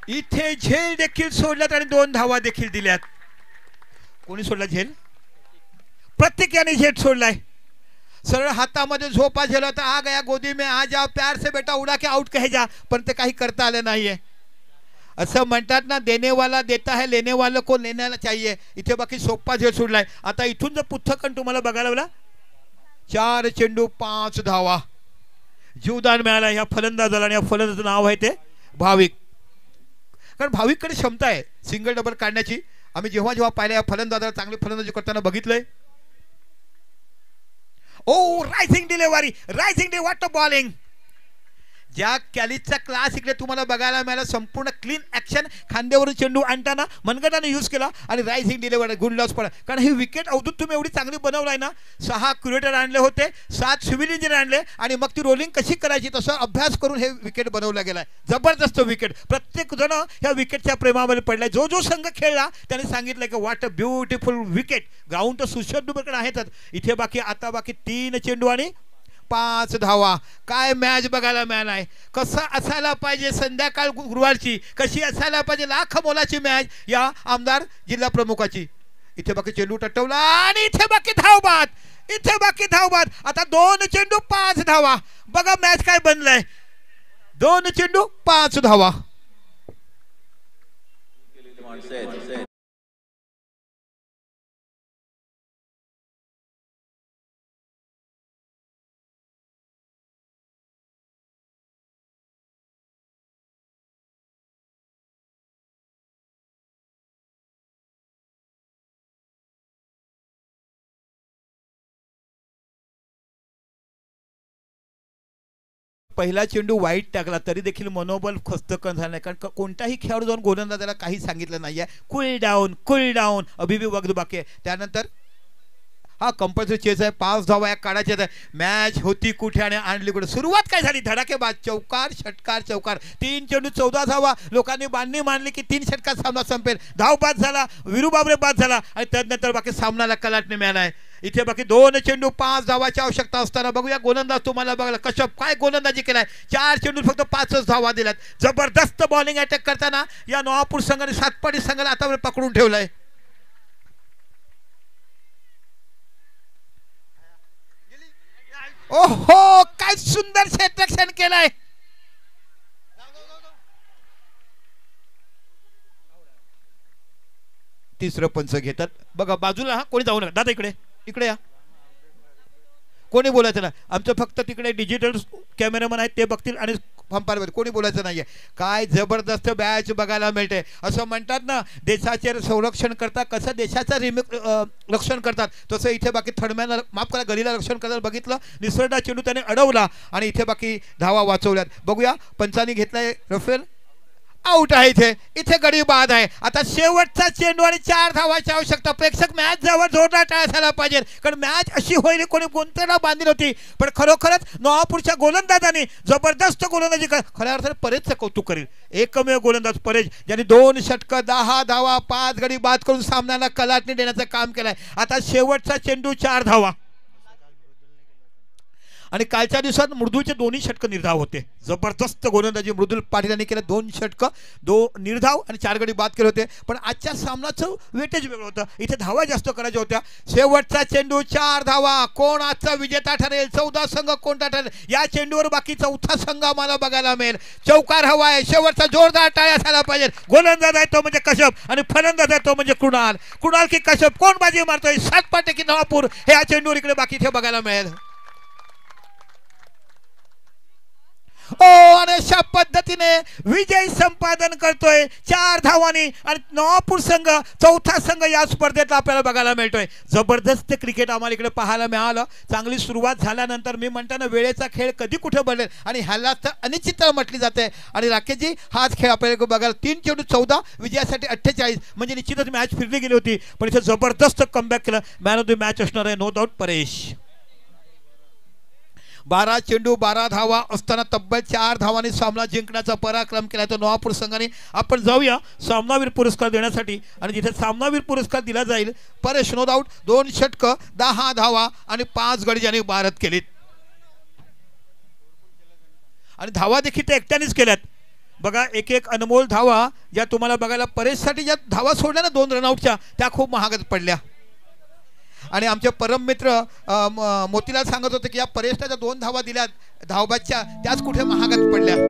Speaker 3: इथे झेल देखील सोडल्यात आणि 2 धावा देखील दिल्यात. कोणी सोडला झेल. प्रत्येकाने झेल सोडलाय. सरळ हातामध्ये झोपा झेला तर आ गया गोदी में आ जाओ प्यार से बेटा उडा के आउट कहे जा. पण ते काही करता आलं नाहीये. असं म्हणतात ना देने वाला देता है लेने वाला को लेना चाहिए. इथे बाकी सोपा झेल सोडलाय. आता इथून जर पुस्तकन तुम्हाला बघायला लागला 4 चेंडू 5 धावा. जीवदान मिळाला ह्या फलंदाजाला. आणि या फलंदाजाचं नाव आहे ते भाविक. कारण भाविककडे क्षमता आहे सिंगल डबल काढण्याची. आम्ही जेव्हा जेव्हा पाहिलं या फलंदाजाला चांगले फलंदाजी करताना बघितलंय. Oh rising delivery. Rising day. What a bowling. ज्या कॅलिसचा क्लास इकडे तुम्हाला बघायला मिळाला. संपूर्ण क्लीन ॲक्शन. खांद्यावरून चेंडू आणताना मनगटाने यूज केला आणि रायझिंग डिलिव्हरी. गुड लॉस पडा. कारण ही विकेट अवधूत तुम्ही एवढी चांगली बनवलाय ना. 6 क्युरेटर आणले होते. 7 सिव्हिल इंजिनियर आणले आणि मग ती रोलिंग कशी करायची तसं अभ्यास करून हे विकेट बनवला गेलाय. जबरदस्त विकेट. प्रत्येक जण ह्या विकेटच्या प्रेमामध्ये पडलाय. जो जो संघ खेळला त्याने सांगितलं की what a beautiful wicket. Ground तर सुशोभित आहेतच. इथे बाकी आता बाकी 3 चेंडू आणि 5 धावा. काय मॅच बघायला मिळालाय. कसं असायला पाहिजे संध्याकाळ गुरुवारची. कशी असायला पाहिजे लाख मोलाची मॅच या आमदार जिल्हा प्रमुखाची. इथे बाकी चेंडू टटवला आणि इथे बाकी धावबाद. इथे बाकी धावबाद. आता 2 चेंडू 5 धावा. बघा मॅच काय बनलाय. 2 चेंडू 5 धावा. पहिला चेंडू वाईट टाकला तरी देखील मनोबल खस्तकन झालं नाही. कारण कोणताही खेळाडू जाऊन गोलंदाजाला काही सांगितलं नाहीये. कूल डाऊन अभी भी वक्त बाकी आहे. त्यानंतर हा कंपल्सरी चेस आहे. 5 धावा काढायचे आहे. मॅच होती कुठे आणि आणली कुठे. सुरुवात काय झाली. धडाकेबाज. चौकार षटकार चौकार. 3 चेंडू 14 धावा. लोकांनी बांधणी मांडली की 3 षटकात सामना संपेल. धाव बाद झाला. वीरू बाबरे बाद झाला आणि त्यानंतर बाकी सामनाला कलाटणे मिळालाय. इथे बाकी 2 चेंडू 5 धावाची आवश्यकता असताना बघूया गोलंदाज तुम्हाला बघायला कश्यप काय गोलंदाजी केलाय. 4 चेंडू फक्त 5च धावा दिल्यात. जबरदस्त बॉलिंग अटॅक करताना या नवापूर संघाने सातपाटी संघाला आतापर्यंत पकडून ठेवलंय. ओहो काय सुंदर क्षेत्ररक्षण केलंय. तिसरं पंच घेतात बघा बाजूला. हा कोणी जाऊ नका दादा, इकडे इकडे या. कोणी बोलायचं ना, आमचं फक्त तिकडे डिजिटल कॅमेरामन आहेत ते बघतील आणि पंपारमध्ये कोणी बोलायचं नाहीये. काय जबरदस्त बॅच बघायला मिळते. असं म्हणतात ना देशाचे संरक्षण करतात, कसं देशाचं रक्षण करतात तसं इथे बाकी थडम्याला माफ करा गलीला रक्षण करतात. बघितलं निसर्डा चेंडू त्याने अडवला आणि इथे बाकी धावा वाचवल्यात. बघूया पंचांनी घेतलाय रफेल, आउट आहे. इथे इथे गडी बाद आहे. आता शेवटचा चेंडू आणि 4 धावाची आवश्यकता. प्रेक्षक मॅच जवळ जोरदार टाळ्या झाला पाहिजे कारण मॅच अशी होईल कोणी कोणत्याला बांधली होती. पण खरोखरच नवापूरच्या गोलंदाजांनी जबरदस्त गोलंदाजी खऱ्या अर्थाने परेशचं कौतुक करेल. एकमेव गोलंदाज परेश ज्यांनी 2 षटकं 10 धावा 5 गडी बाद करून सामन्याला कलाटणी देण्याचं काम केलंय. आता शेवटचा चेंडू 4 धावा आणि कालच्या दिवसात मृदूलचे दोन्ही षटकं निर्धाव होते. जबरदस्त गोलंदाजी मृदुल पाटील यांनी केलं. 2 षटकं 2 निर्धाव आणि 4 गडी बाद केले होते. पण आजच्या सामनाचं वेटेज वेगळं होतं. इथे धावा जास्त करायच्या होत्या. शेवटचा चेंडू 4 धावा. कोण आजचा विजेता ठरेल, 14 संघ कोणता ठरेल या चेंडूवर बाकी चौथा संघ आम्हाला बघायला मिळेल. चौकार हवा आहे. शेवटचा जोरदार टाळ्या झाला पाहिजे. गोलंदाज आहे तो म्हणजे कश्यप आणि फलंदाज आहे तो म्हणजे कृणाल की कश्यप कोण बाजी मारतोय. 7 की नवापूर हे या चेंडूवर इकडे बाकी इथे बघायला मिळेल. आणि अशा पद्धतीने विजय संपादन करतोय 4 धावांनी आणि नवापूर संघ चौथा संघ या स्पर्धेत आपल्याला बघायला मिळतोय. जबरदस्त क्रिकेट आम्हाला इकडे पाहायला मिळालं. चांगली सुरुवात झाल्यानंतर मी म्हणताना वेळेचा खेळ कधी कुठे बदलेल आणि ह्याला तर अनिश्चितता म्हटली जाते. आणि राकेशजी हाच खेळ आपल्याला बघायला 3 चेंडू 14 विजयासाठी 48 म्हणजे निश्चितच मॅच फिरली गेली होती. पण इथे जबरदस्त कमबॅक केलं. मॅन ऑफ द मॅच असणार आहे नो डाऊट परेश. 12 चेंडू 12 धावा असताना तब्बल 4 धावांनी सामना जिंकण्याचा पराक्रम केला तो नवापूर संघाने. आपण जाऊया सामनावीर पुरस्कार देण्यासाठी आणि जिथे सामनावीर पुरस्कार दिला जाईल परेश नो डाऊट 2 षटकं 10 धावा आणि 5 गडी ज्यांनी भारत केलीत आणि धावा देखील ते एकट्यानेच केल्यात. बघा एक अनमोल धावा ज्या तुम्हाला बघायला परेशसाठी ज्या धावा सोडल्या ना 2 रनआउटच्या त्या खूप महागत पडल्या. आणि आमचे परम मित्र मोतीलाल सांगत होते की या परेशला ज्या 2 धावा दिल्यात धावबादच्या त्याच कुठे महागात पडल्या.